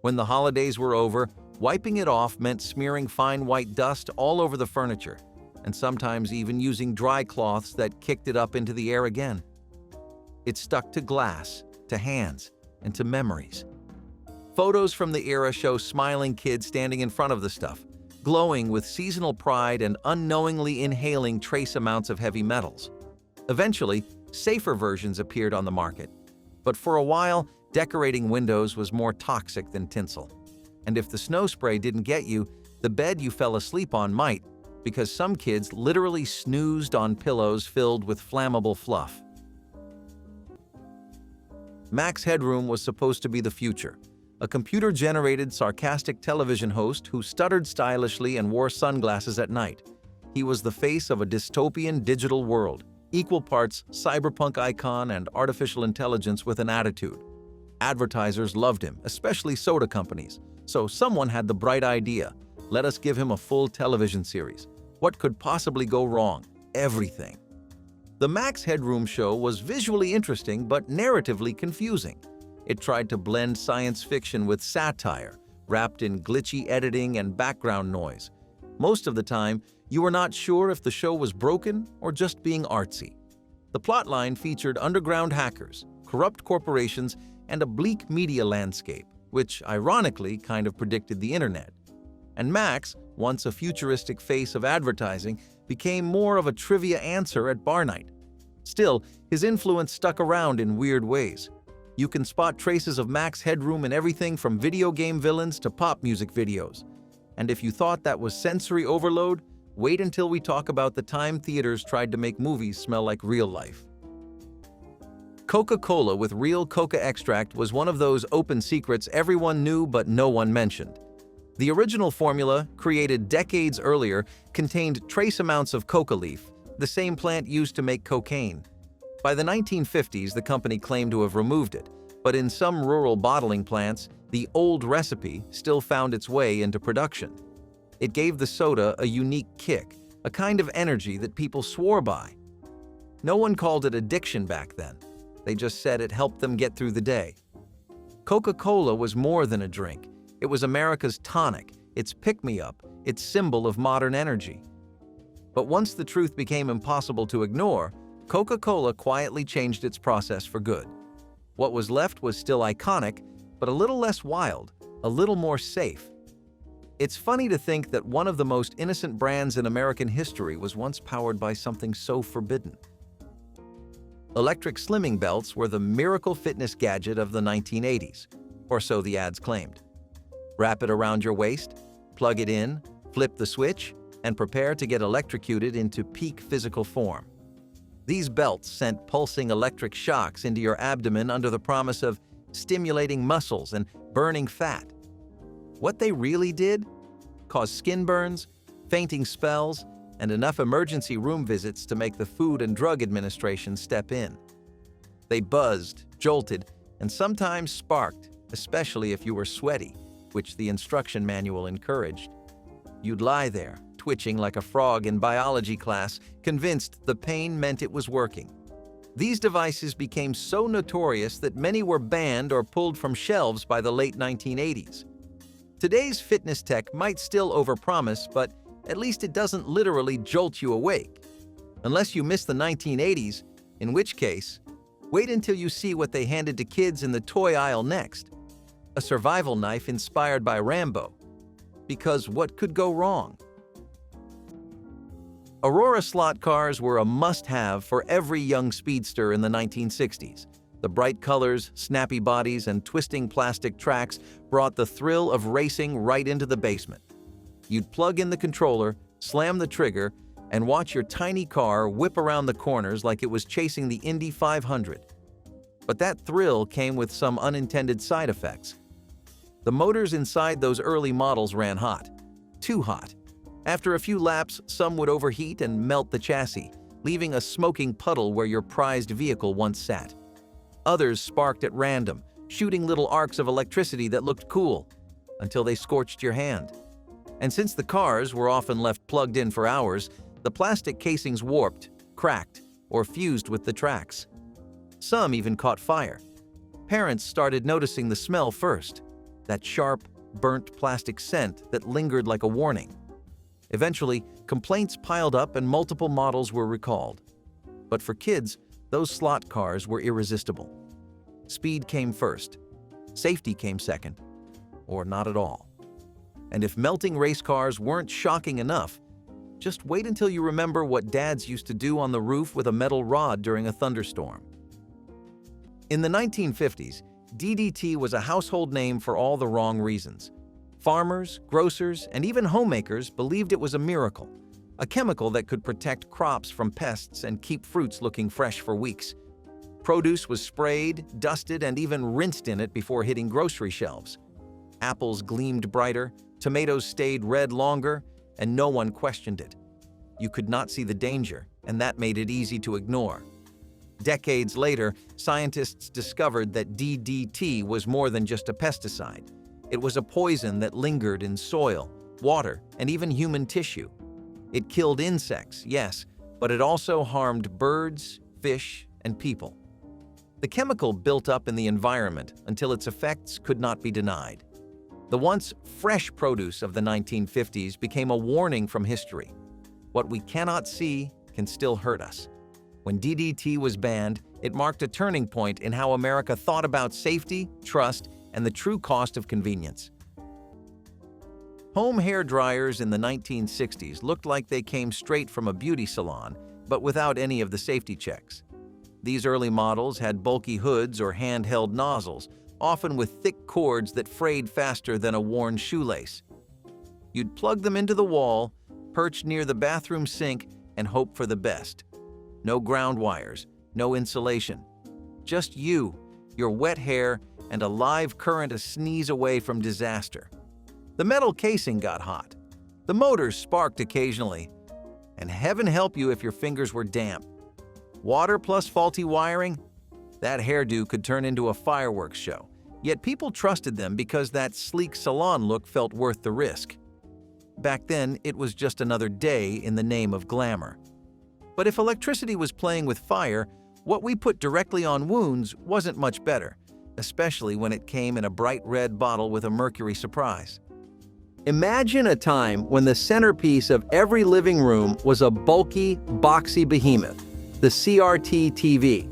When the holidays were over, wiping it off meant smearing fine white dust all over the furniture, and sometimes even using dry cloths that kicked it up into the air again. It stuck to glass, to hands, and to memories. Photos from the era show smiling kids standing in front of the stuff, glowing with seasonal pride and unknowingly inhaling trace amounts of heavy metals. Eventually, safer versions appeared on the market, but for a while, decorating windows was more toxic than tinsel. And if the snow spray didn't get you, the bed you fell asleep on might, because some kids literally snoozed on pillows filled with flammable fluff. Max Headroom was supposed to be the future, a computer-generated, sarcastic television host who stuttered stylishly and wore sunglasses at night. He was the face of a dystopian digital world, equal parts cyberpunk icon and artificial intelligence with an attitude. Advertisers loved him, especially soda companies, so someone had the bright idea, let us give him a full television series. What could possibly go wrong? everything. The Max Headroom show was visually interesting but narratively confusing. It tried to blend science fiction with satire, wrapped in glitchy editing and background noise. Most of the time, you were not sure if the show was broken or just being artsy. The plotline featured underground hackers, corrupt corporations, and a bleak media landscape, which ironically kind of predicted the internet. And Max, once a futuristic face of advertising, became more of a trivia answer at bar night. Still, his influence stuck around in weird ways. You can spot traces of Max Headroom in everything from video game villains to pop music videos. And if you thought that was sensory overload, wait until we talk about the time theaters tried to make movies smell like real life. Coca-Cola with real coca extract was one of those open secrets everyone knew but no one mentioned. The original formula, created decades earlier, contained trace amounts of coca leaf, the same plant used to make cocaine. By the 1950s, the company claimed to have removed it, but in some rural bottling plants, the old recipe still found its way into production. It gave the soda a unique kick, a kind of energy that people swore by. No one called it addiction back then. They just said it helped them get through the day. Coca-Cola was more than a drink. It was America's tonic, its pick-me-up, its symbol of modern energy. But once the truth became impossible to ignore, Coca-Cola quietly changed its process for good. What was left was still iconic, but a little less wild, a little more safe. It's funny to think that one of the most innocent brands in American history was once powered by something so forbidden. Electric slimming belts were the miracle fitness gadget of the 1980s, or so the ads claimed. Wrap it around your waist, plug it in, flip the switch, and prepare to get electrocuted into peak physical form. These belts sent pulsing electric shocks into your abdomen under the promise of stimulating muscles and burning fat. What they really did? Cause skin burns, fainting spells, and enough emergency room visits to make the Food and Drug Administration step in. They buzzed, jolted, and sometimes sparked, especially if you were sweaty, which the instruction manual encouraged. You'd lie there, twitching like a frog in biology class, convinced the pain meant it was working. These devices became so notorious that many were banned or pulled from shelves by the late 1980s. Today's fitness tech might still overpromise, but at least it doesn't literally jolt you awake. Unless you miss the 1980s, in which case, wait until you see what they handed to kids in the toy aisle next. A survival knife inspired by Rambo. Because what could go wrong? Aurora slot cars were a must-have for every young speedster in the 1960s. The bright colors, snappy bodies, and twisting plastic tracks brought the thrill of racing right into the basement. You'd plug in the controller, slam the trigger, and watch your tiny car whip around the corners like it was chasing the Indy 500. But that thrill came with some unintended side effects. The motors inside those early models ran hot. Too hot. After a few laps, some would overheat and melt the chassis, leaving a smoking puddle where your prized vehicle once sat. Others sparked at random, shooting little arcs of electricity that looked cool, until they scorched your hand. And since the cars were often left plugged in for hours, the plastic casings warped, cracked, or fused with the tracks. Some even caught fire. Parents started noticing the smell first, that sharp, burnt plastic scent that lingered like a warning. Eventually, complaints piled up and multiple models were recalled. But for kids, those slot cars were irresistible. Speed came first, safety came second, or not at all. And if melting race cars weren't shocking enough, just wait until you remember what dads used to do on the roof with a metal rod during a thunderstorm. In the 1950s, DDT was a household name for all the wrong reasons. Farmers, grocers, and even homemakers believed it was a miracle, a chemical that could protect crops from pests and keep fruits looking fresh for weeks. Produce was sprayed, dusted, and even rinsed in it before hitting grocery shelves. Apples gleamed brighter, tomatoes stayed red longer, and no one questioned it. You could not see the danger, and that made it easy to ignore. Decades later, scientists discovered that DDT was more than just a pesticide. It was a poison that lingered in soil, water, and even human tissue. It killed insects, yes, but it also harmed birds, fish, and people. The chemical built up in the environment until its effects could not be denied. The once fresh produce of the 1950s became a warning from history. What we cannot see can still hurt us. When DDT was banned, it marked a turning point in how America thought about safety, trust, and the true cost of convenience. Home hair dryers in the 1960s looked like they came straight from a beauty salon, but without any of the safety checks. These early models had bulky hoods or handheld nozzles, often with thick cords that frayed faster than a worn shoelace. You'd plug them into the wall, perch near the bathroom sink, and hope for the best. No ground wires, no insulation. Just you, your wet hair, and a live current a sneeze away from disaster. The metal casing got hot. The motors sparked occasionally. And heaven help you if your fingers were damp. Water plus faulty wiring? That hairdo could turn into a fireworks show. Yet people trusted them because that sleek salon look felt worth the risk. Back then, it was just another day in the name of glamour. But if electricity was playing with fire, what we put directly on wounds wasn't much better, especially when it came in a bright red bottle with a Mercury surprise. Imagine a time when the centerpiece of every living room was a bulky, boxy behemoth, the CRT TV.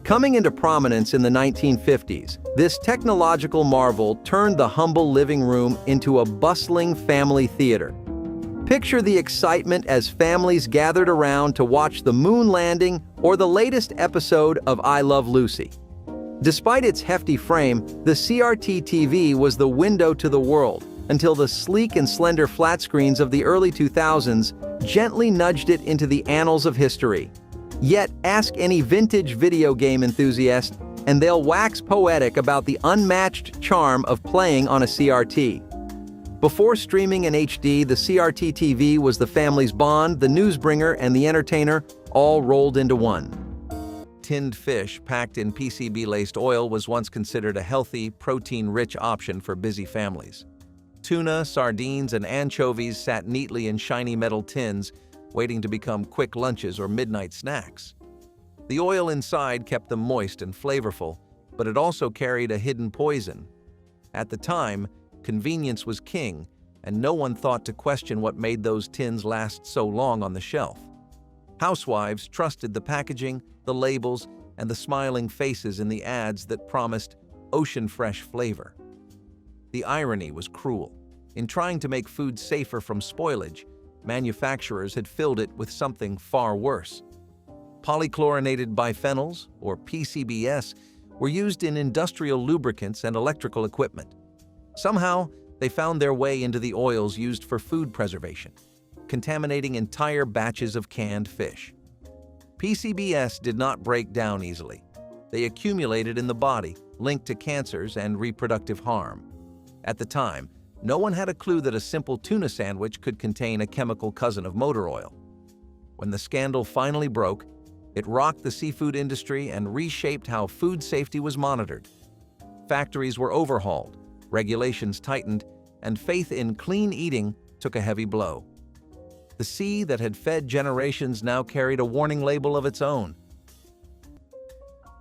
Coming into prominence in the 1950s, this technological marvel turned the humble living room into a bustling family theater. Picture the excitement as families gathered around to watch the moon landing or the latest episode of I Love Lucy. Despite its hefty frame, the CRT TV was the window to the world until the sleek and slender flat screens of the early 2000s gently nudged it into the annals of history. Yet, ask any vintage video game enthusiast, and they'll wax poetic about the unmatched charm of playing on a CRT. Before streaming in HD, the CRT TV was the family's bond, the newsbringer, and the entertainer, all rolled into one. Tinned fish packed in PCB-laced oil was once considered a healthy, protein-rich option for busy families. Tuna, sardines, and anchovies sat neatly in shiny metal tins, waiting to become quick lunches or midnight snacks. The oil inside kept them moist and flavorful, but it also carried a hidden poison. At the time, convenience was king, and no one thought to question what made those tins last so long on the shelf. Housewives trusted the packaging, the labels, and the smiling faces in the ads that promised ocean-fresh flavor. The irony was cruel. In trying to make food safer from spoilage, manufacturers had filled it with something far worse. Polychlorinated biphenyls, or PCBs, were used in industrial lubricants and electrical equipment. Somehow, they found their way into the oils used for food preservation, contaminating entire batches of canned fish. PCBs did not break down easily. They accumulated in the body, linked to cancers and reproductive harm. At the time, no one had a clue that a simple tuna sandwich could contain a chemical cousin of motor oil. When the scandal finally broke, it rocked the seafood industry and reshaped how food safety was monitored. Factories were overhauled, regulations tightened, and faith in clean eating took a heavy blow. The sea that had fed generations now carried a warning label of its own.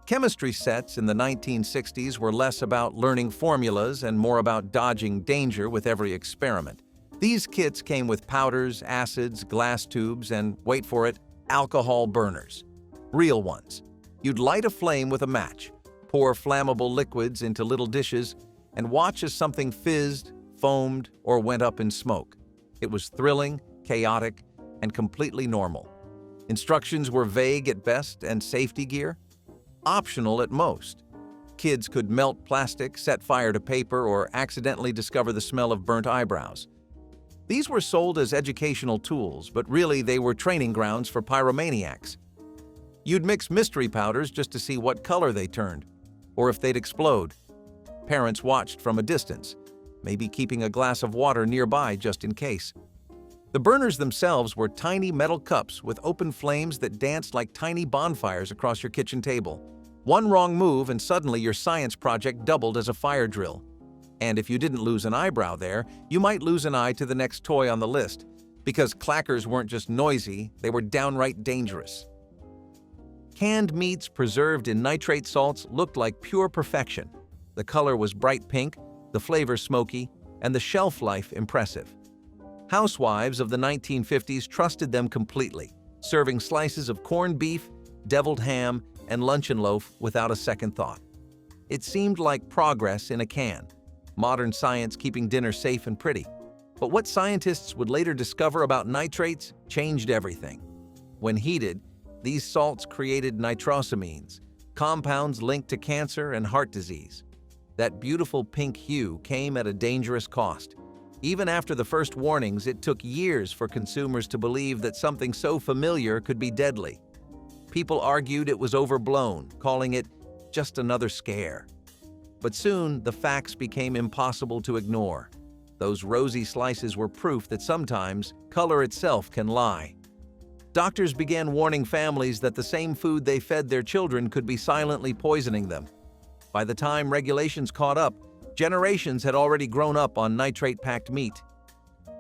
Chemistry sets in the 1960s were less about learning formulas and more about dodging danger with every experiment. These kits came with powders, acids, glass tubes, and, wait for it, alcohol burners. Real ones. You'd light a flame with a match, pour flammable liquids into little dishes, and watch as something fizzed, foamed, or went up in smoke. It was thrilling, chaotic, and completely normal. Instructions were vague at best, and safety gear optional at most. Kids could melt plastic, set fire to paper, or accidentally discover the smell of burnt eyebrows. These were sold as educational tools, but really they were training grounds for pyromaniacs. You'd mix mystery powders just to see what color they turned, or if they'd explode. Parents watched from a distance, maybe keeping a glass of water nearby just in case. The burners themselves were tiny metal cups with open flames that danced like tiny bonfires across your kitchen table. One wrong move and suddenly your science project doubled as a fire drill. And if you didn't lose an eyebrow there, you might lose an eye to the next toy on the list, Because clackers weren't just noisy, they were downright dangerous. Canned meats preserved in nitrate salts looked like pure perfection. The color was bright pink, the flavor smoky, and the shelf life impressive. Housewives of the 1950s trusted them completely, serving slices of corned beef, deviled ham, and luncheon loaf without a second thought. It seemed like progress in a can, modern science keeping dinner safe and pretty. But what scientists would later discover about nitrates changed everything. When heated, these salts created nitrosamines, compounds linked to cancer and heart disease. That beautiful pink hue came at a dangerous cost. Even after the first warnings, it took years for consumers to believe that something so familiar could be deadly. People argued it was overblown, calling it just another scare. But soon, the facts became impossible to ignore. Those rosy slices were proof that sometimes color itself can lie. Doctors began warning families that the same food they fed their children could be silently poisoning them. By the time regulations caught up, generations had already grown up on nitrate-packed meat.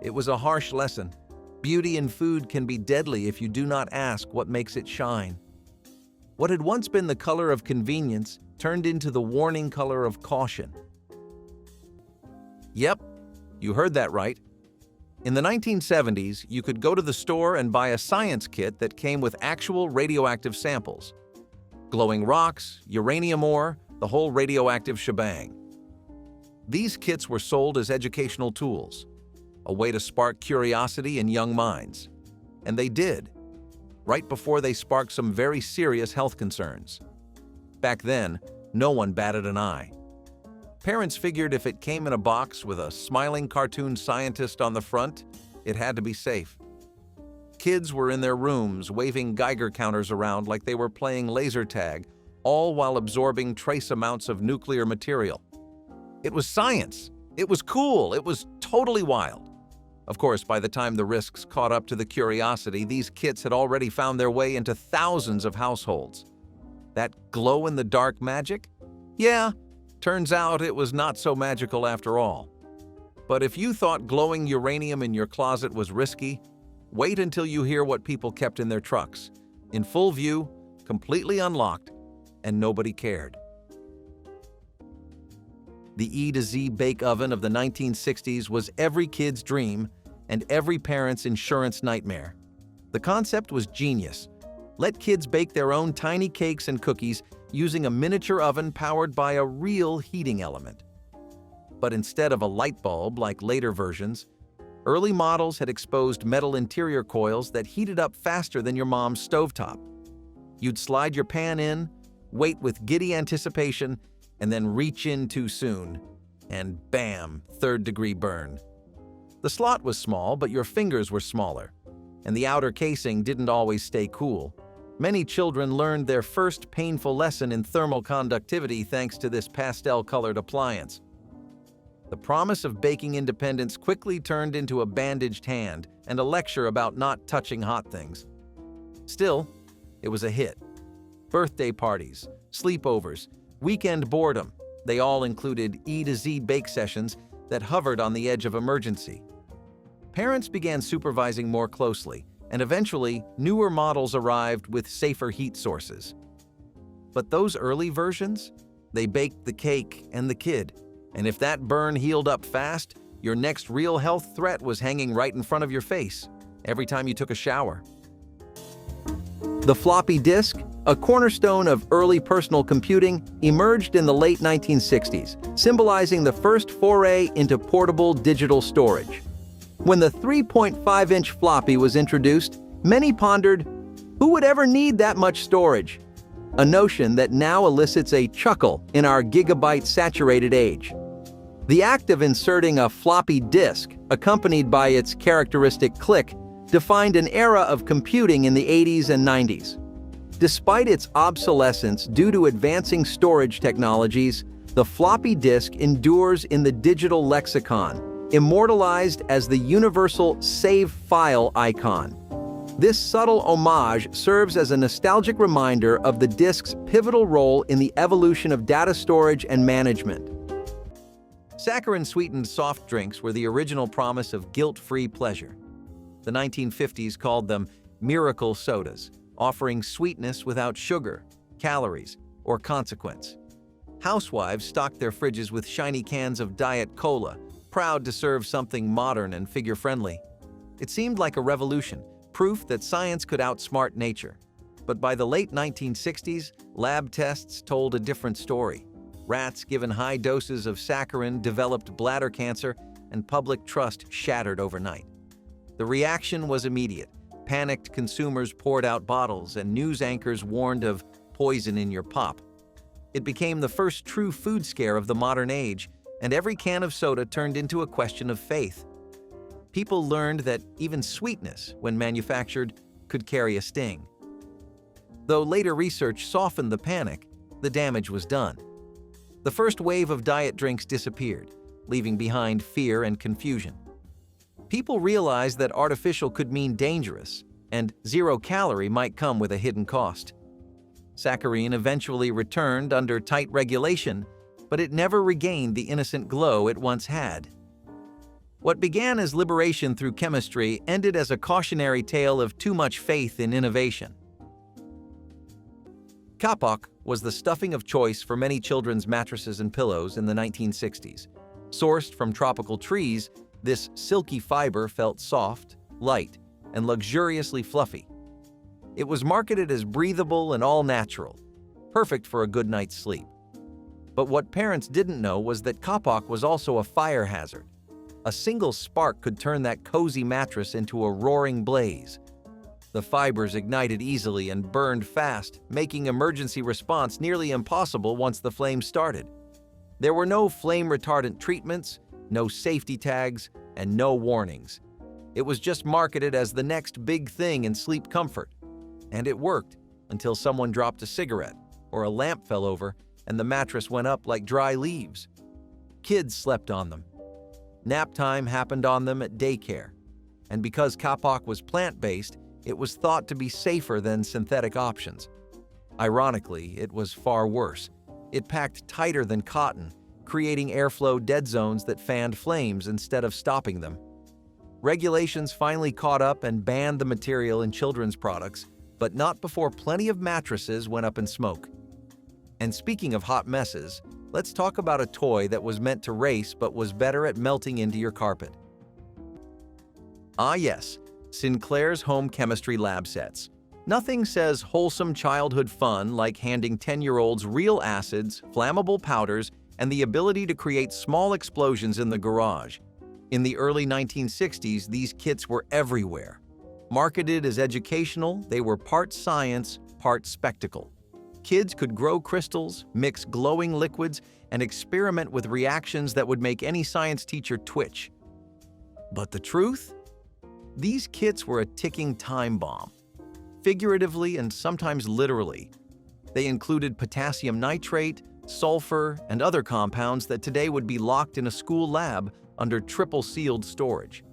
It was a harsh lesson. Beauty in food can be deadly if you do not ask what makes it shine. What had once been the color of convenience turned into the warning color of caution. Yep, you heard that right. In the 1970s, you could go to the store and buy a science kit that came with actual radioactive samples. Glowing rocks, uranium ore, the whole radioactive shebang. These kits were sold as educational tools, a way to spark curiosity in young minds. And they did, right before they sparked some very serious health concerns. Back then, no one batted an eye. Parents figured if it came in a box with a smiling cartoon scientist on the front, it had to be safe. Kids were in their rooms waving Geiger counters around like they were playing laser tag, all while absorbing trace amounts of nuclear material. It was science. It was cool. It was totally wild. Of course, by the time the risks caught up to the curiosity, these kits had already found their way into thousands of households. That glow-in-the-dark magic? Yeah, turns out it was not so magical after all. But if you thought glowing uranium in your closet was risky, wait until you hear what people kept in their trucks, in full view, completely unlocked, and nobody cared. The E to Z bake oven of the 1960s was every kid's dream and every parent's insurance nightmare. The concept was genius. Let kids bake their own tiny cakes and cookies using a miniature oven powered by a real heating element. But instead of a light bulb like later versions, early models had exposed metal interior coils that heated up faster than your mom's stovetop. You'd slide your pan in, wait with giddy anticipation, and then reach in too soon, and bam, third-degree burn. The slot was small, but your fingers were smaller, and the outer casing didn't always stay cool. Many children learned their first painful lesson in thermal conductivity thanks to this pastel-colored appliance. The promise of baking independence quickly turned into a bandaged hand and a lecture about not touching hot things. Still, it was a hit. Birthday parties, sleepovers, weekend boredom, they all included E to Z bake sessions that hovered on the edge of emergency. Parents began supervising more closely, and eventually, newer models arrived with safer heat sources. But those early versions, they baked the cake and the kid, and if that burn healed up fast, your next real health threat was hanging right in front of your face every time you took a shower. The floppy disk, a cornerstone of early personal computing, emerged in the late 1960s, symbolizing the first foray into portable digital storage. When the 3.5-inch floppy was introduced, many pondered, who would ever need that much storage? A notion that now elicits a chuckle in our gigabyte-saturated age. The act of inserting a floppy disk, accompanied by its characteristic click, defined an era of computing in the 80s and 90s. Despite its obsolescence due to advancing storage technologies, the floppy disk endures in the digital lexicon, immortalized as the universal save file icon. This subtle homage serves as a nostalgic reminder of the disk's pivotal role in the evolution of data storage and management. Saccharin-sweetened soft drinks were the original promise of guilt-free pleasure. The 1950s called them miracle sodas, offering sweetness without sugar, calories, or consequence. Housewives stocked their fridges with shiny cans of Diet Cola, proud to serve something modern and figure-friendly. It seemed like a revolution, proof that science could outsmart nature. But by the late 1960s, lab tests told a different story. Rats given high doses of saccharin developed bladder cancer, and public trust shattered overnight. The reaction was immediate. Panicked consumers poured out bottles, and news anchors warned of poison in your pop. It became the first true food scare of the modern age, and every can of soda turned into a question of faith. People learned that even sweetness, when manufactured, could carry a sting. Though later research softened the panic, the damage was done. The first wave of diet drinks disappeared, leaving behind fear and confusion. People realized that artificial could mean dangerous, and zero-calorie might come with a hidden cost. Saccharin eventually returned under tight regulation, but it never regained the innocent glow it once had. What began as liberation through chemistry ended as a cautionary tale of too much faith in innovation. Kapok was the stuffing of choice for many children's mattresses and pillows in the 1960s. Sourced from tropical trees, this silky fiber felt soft, light, and luxuriously fluffy. It was marketed as breathable and all-natural, perfect for a good night's sleep. But what parents didn't know was that kapok was also a fire hazard. A single spark could turn that cozy mattress into a roaring blaze. The fibers ignited easily and burned fast, making emergency response nearly impossible once the flames started. There were no flame-retardant treatments, no safety tags, and no warnings. It was just marketed as the next big thing in sleep comfort. And it worked until someone dropped a cigarette or a lamp fell over and the mattress went up like dry leaves. Kids slept on them. Nap time happened on them at daycare. And because kapok was plant-based, it was thought to be safer than synthetic options. Ironically, it was far worse. It packed tighter than cotton, creating airflow dead zones that fanned flames instead of stopping them. Regulations finally caught up and banned the material in children's products, but not before plenty of mattresses went up in smoke. And speaking of hot messes, let's talk about a toy that was meant to race but was better at melting into your carpet. Ah yes, Sinclair's home chemistry lab sets. Nothing says wholesome childhood fun like handing 10-year-olds real acids, flammable powders, and the ability to create small explosions in the garage. In the early 1960s, these kits were everywhere. Marketed as educational, they were part science, part spectacle. Kids could grow crystals, mix glowing liquids, and experiment with reactions that would make any science teacher twitch. But the truth? These kits were a ticking time bomb. Figuratively and sometimes literally. They included potassium nitrate, sulfur, and other compounds that today would be locked in a school lab under triple-sealed storage.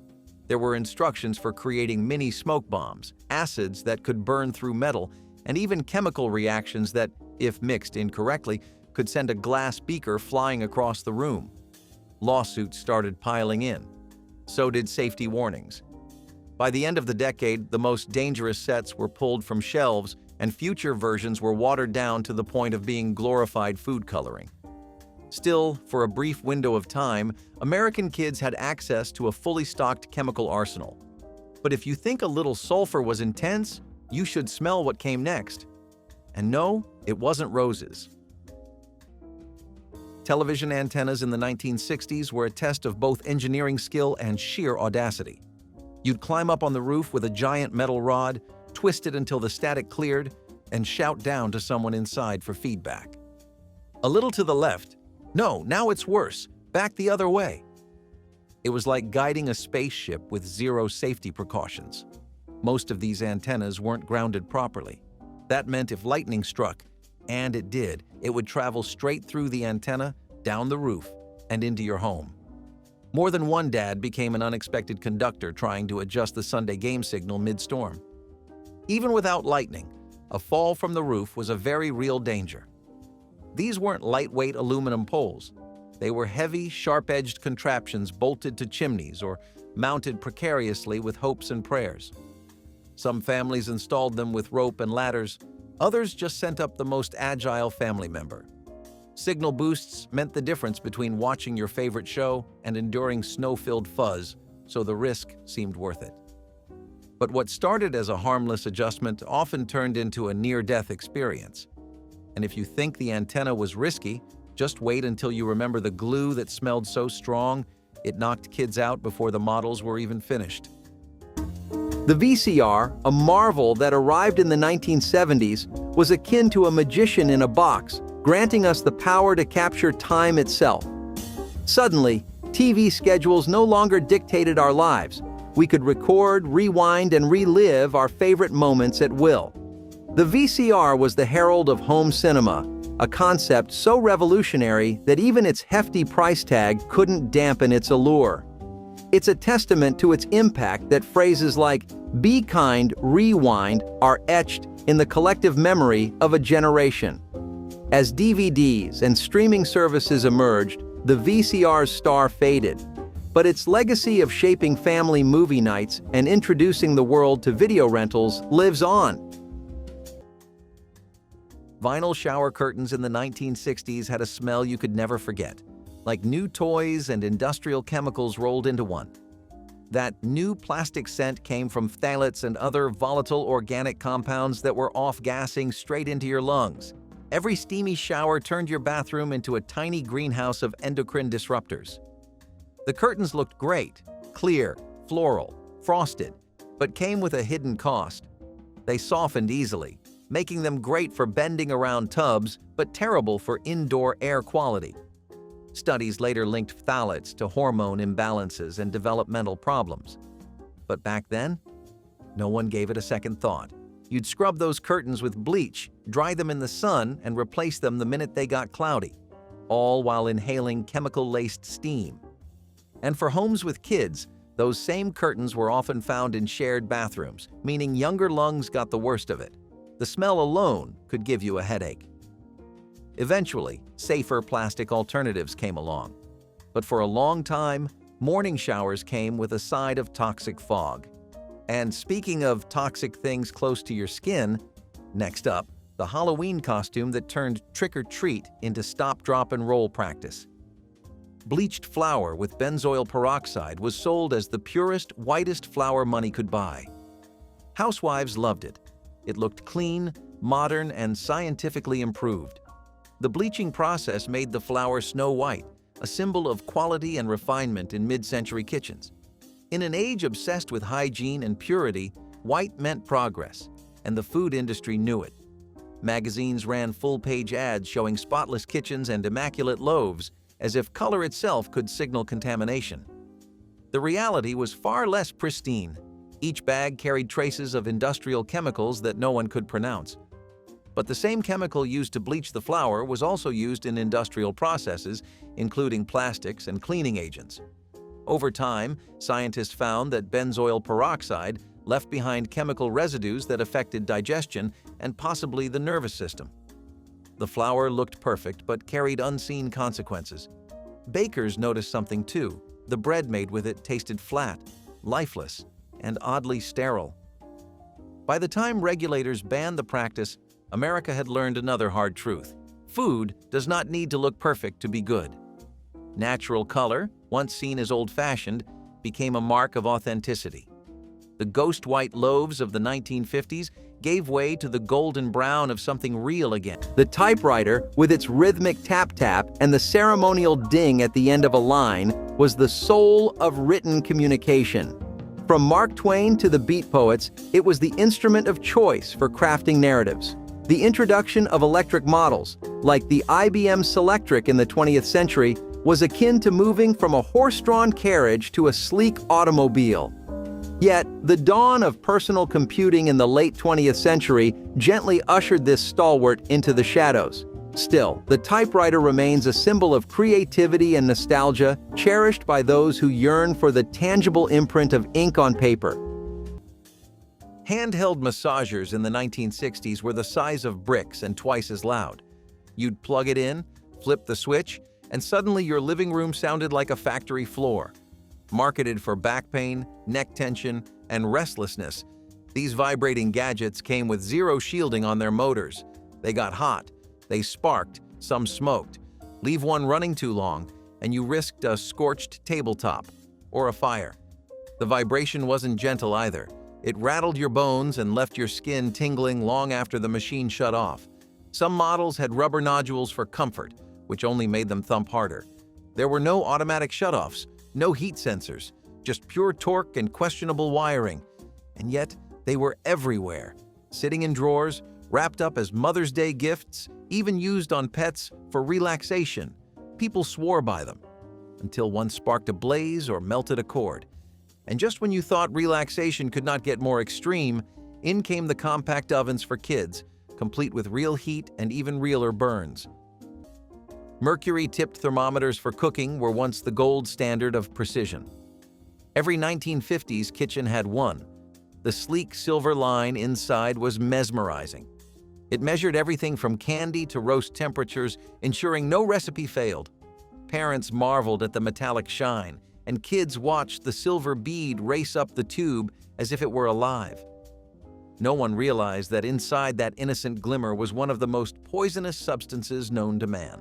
There were instructions for creating mini smoke bombs, acids that could burn through metal, and even chemical reactions that, if mixed incorrectly, could send a glass beaker flying across the room. Lawsuits started piling in. So did safety warnings. By the end of the decade, the most dangerous sets were pulled from shelves, and future versions were watered down to the point of being glorified food coloring. Still, for a brief window of time, American kids had access to a fully stocked chemical arsenal. But if you think a little sulfur was intense, you should smell what came next. And no, it wasn't roses. Television antennas in the 1960s were a test of both engineering skill and sheer audacity. You'd climb up on the roof with a giant metal rod, twist it until the static cleared, and shout down to someone inside for feedback. A little to the left. No, now it's worse. Back the other way. It was like guiding a spaceship with zero safety precautions. Most of these antennas weren't grounded properly. That meant if lightning struck, and it did, it would travel straight through the antenna, down the roof, and into your home. More than one dad became an unexpected conductor trying to adjust the Sunday game signal mid-storm. Even without lightning, a fall from the roof was a very real danger. These weren't lightweight aluminum poles. They were heavy, sharp-edged contraptions bolted to chimneys or mounted precariously with hopes and prayers. Some families installed them with rope and ladders, others just sent up the most agile family member. Signal boosts meant the difference between watching your favorite show and enduring snow-filled fuzz, so the risk seemed worth it. But what started as a harmless adjustment often turned into a near-death experience. And if you think the antenna was risky, just wait until you remember the glue that smelled so strong it knocked kids out before the models were even finished. The VCR, a marvel that arrived in the 1970s, was akin to a magician in a box, granting us the power to capture time itself. Suddenly, TV schedules no longer dictated our lives. We could record, rewind, and relive our favorite moments at will. The VCR was the herald of home cinema, a concept so revolutionary that even its hefty price tag couldn't dampen its allure. It's a testament to its impact that phrases like "be kind, rewind" are etched in the collective memory of a generation. As DVDs and streaming services emerged, the VCR's star faded, but its legacy of shaping family movie nights and introducing the world to video rentals lives on. Vinyl shower curtains in the 1960s had a smell you could never forget, like new toys and industrial chemicals rolled into one. That new plastic scent came from phthalates and other volatile organic compounds that were off-gassing straight into your lungs. Every steamy shower turned your bathroom into a tiny greenhouse of endocrine disruptors. The curtains looked great, clear, floral, frosted, but came with a hidden cost. They softened easily, making them great for bending around tubs, but terrible for indoor air quality. Studies later linked phthalates to hormone imbalances and developmental problems. But back then, no one gave it a second thought. You'd scrub those curtains with bleach, dry them in the sun, and replace them the minute they got cloudy, all while inhaling chemical-laced steam. And for homes with kids, those same curtains were often found in shared bathrooms, meaning younger lungs got the worst of it. The smell alone could give you a headache. Eventually, safer plastic alternatives came along. But for a long time, morning showers came with a side of toxic fog. And speaking of toxic things close to your skin, next up, the Halloween costume that turned trick-or-treat into stop, drop, and roll practice. Bleached flour with benzoyl peroxide was sold as the purest, whitest flour money could buy. Housewives loved it. It looked clean, modern, and scientifically improved. The bleaching process made the flour snow white, a symbol of quality and refinement in mid-century kitchens. In an age obsessed with hygiene and purity, white meant progress, and the food industry knew it. Magazines ran full-page ads showing spotless kitchens and immaculate loaves, as if color itself could signal contamination. The reality was far less pristine. Each bag carried traces of industrial chemicals that no one could pronounce. But the same chemical used to bleach the flour was also used in industrial processes, including plastics and cleaning agents. Over time, scientists found that benzoyl peroxide left behind chemical residues that affected digestion and possibly the nervous system. The flour looked perfect but carried unseen consequences. Bakers noticed something too. The bread made with it tasted flat, lifeless, and oddly sterile. By the time regulators banned the practice, America had learned another hard truth. Food does not need to look perfect to be good. Natural color, once seen as old-fashioned, became a mark of authenticity. The ghost white loaves of the 1950s gave way to the golden brown of something real again. The typewriter, with its rhythmic tap-tap and the ceremonial ding at the end of a line, was the soul of written communication. From Mark Twain to the Beat Poets, it was the instrument of choice for crafting narratives. The introduction of electric models, like the IBM Selectric in the 20th century, was akin to moving from a horse-drawn carriage to a sleek automobile. Yet, the dawn of personal computing in the late 20th century gently ushered this stalwart into the shadows. Still, the typewriter remains a symbol of creativity and nostalgia, cherished by those who yearn for the tangible imprint of ink on paper. Handheld massagers in the 1960s were the size of bricks and twice as loud. You'd plug it in, flip the switch, and suddenly your living room sounded like a factory floor. Marketed for back pain, neck tension, and restlessness, these vibrating gadgets came with zero shielding on their motors. They got hot, they sparked, some smoked. Leave one running too long, and you risked a scorched tabletop or a fire. The vibration wasn't gentle either. It rattled your bones and left your skin tingling long after the machine shut off. Some models had rubber nodules for comfort, which only made them thump harder. There were no automatic shutoffs, no heat sensors, just pure torque and questionable wiring. And yet, they were everywhere, sitting in drawers, wrapped up as Mother's Day gifts, even used on pets for relaxation. People swore by them, until one sparked a blaze or melted a cord. And just when you thought relaxation could not get more extreme, in came the compact ovens for kids, complete with real heat and even realer burns. Mercury-tipped thermometers for cooking were once the gold standard of precision. Every 1950s kitchen had one. The sleek silver line inside was mesmerizing. It measured everything from candy to roast temperatures, ensuring no recipe failed. Parents marveled at the metallic shine, and kids watched the silver bead race up the tube as if it were alive. No one realized that inside that innocent glimmer was one of the most poisonous substances known to man.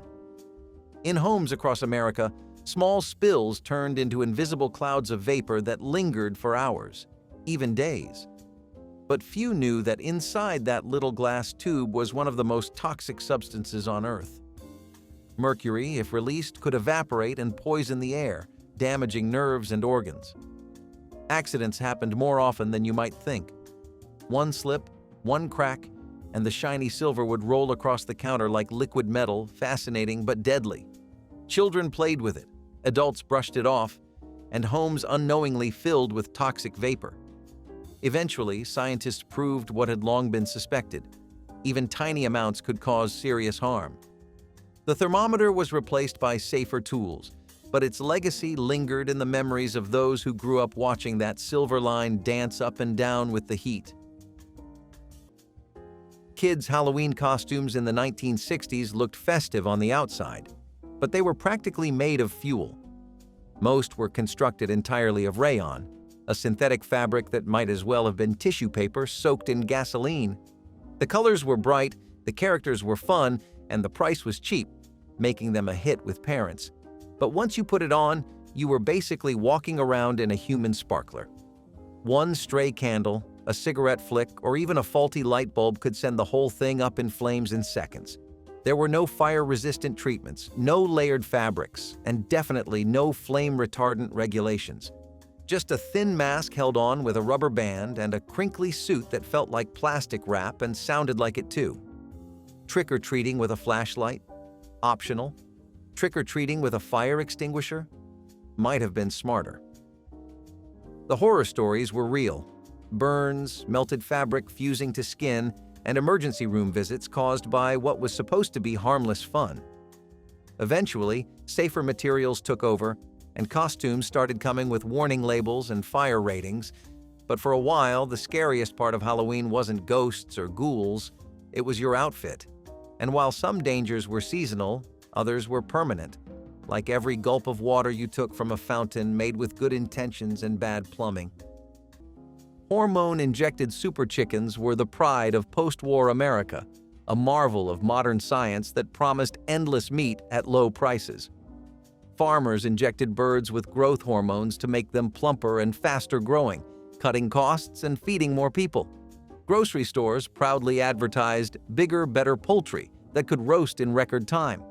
In homes across America, small spills turned into invisible clouds of vapor that lingered for hours, even days. But few knew that inside that little glass tube was one of the most toxic substances on Earth. Mercury, if released, could evaporate and poison the air, damaging nerves and organs. Accidents happened more often than you might think. One slip, one crack, and the shiny silver would roll across the counter like liquid metal, fascinating but deadly. Children played with it, adults brushed it off, and homes unknowingly filled with toxic vapor. Eventually, scientists proved what had long been suspected. Even tiny amounts could cause serious harm. The thermometer was replaced by safer tools, but its legacy lingered in the memories of those who grew up watching that silver line dance up and down with the heat. Kids' Halloween costumes in the 1960s looked festive on the outside, but they were practically made of fuel. Most were constructed entirely of rayon, a synthetic fabric that might as well have been tissue paper soaked in gasoline. The colors were bright, the characters were fun, and the price was cheap, making them a hit with parents. But once you put it on, you were basically walking around in a human sparkler. One stray candle, a cigarette flick, or even a faulty light bulb could send the whole thing up in flames in seconds. There were no fire-resistant treatments, no layered fabrics, and definitely no flame-retardant regulations. Just a thin mask held on with a rubber band and a crinkly suit that felt like plastic wrap and sounded like it too. Trick-or-treating with a flashlight? Optional. Trick-or-treating with a fire extinguisher? Might have been smarter. The horror stories were real. Burns, melted fabric fusing to skin, and emergency room visits caused by what was supposed to be harmless fun. Eventually, safer materials took over, and costumes started coming with warning labels and fire ratings. But for a while, the scariest part of Halloween wasn't ghosts or ghouls, it was your outfit. And while some dangers were seasonal, others were permanent, like every gulp of water you took from a fountain made with good intentions and bad plumbing. Hormone-injected super chickens were the pride of post-war America, a marvel of modern science that promised endless meat at low prices. Farmers injected birds with growth hormones to make them plumper and faster growing, cutting costs and feeding more people. Grocery stores proudly advertised bigger, better poultry that could roast in record time.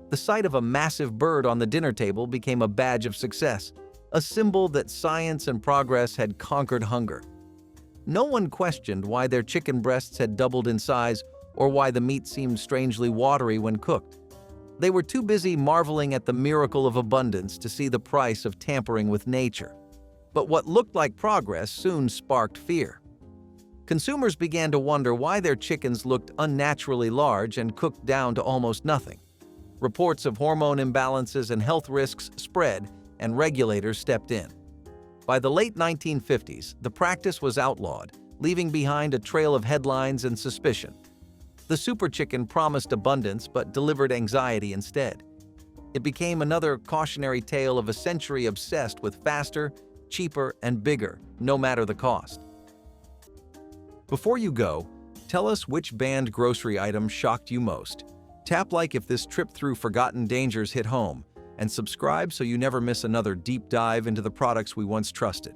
The sight of a massive bird on the dinner table became a badge of success, a symbol that science and progress had conquered hunger. No one questioned why their chicken breasts had doubled in size or why the meat seemed strangely watery when cooked. They were too busy marveling at the miracle of abundance to see the price of tampering with nature. But what looked like progress soon sparked fear. Consumers began to wonder why their chickens looked unnaturally large and cooked down to almost nothing. Reports of hormone imbalances and health risks spread, and regulators stepped in. By the late 1950s, the practice was outlawed, leaving behind a trail of headlines and suspicion. The super chicken promised abundance but delivered anxiety instead. It became another cautionary tale of a century obsessed with faster, cheaper, and bigger, no matter the cost. Before you go, tell us which banned grocery item shocked you most. Tap like if this trip through forgotten dangers hit home, and subscribe so you never miss another deep dive into the products we once trusted.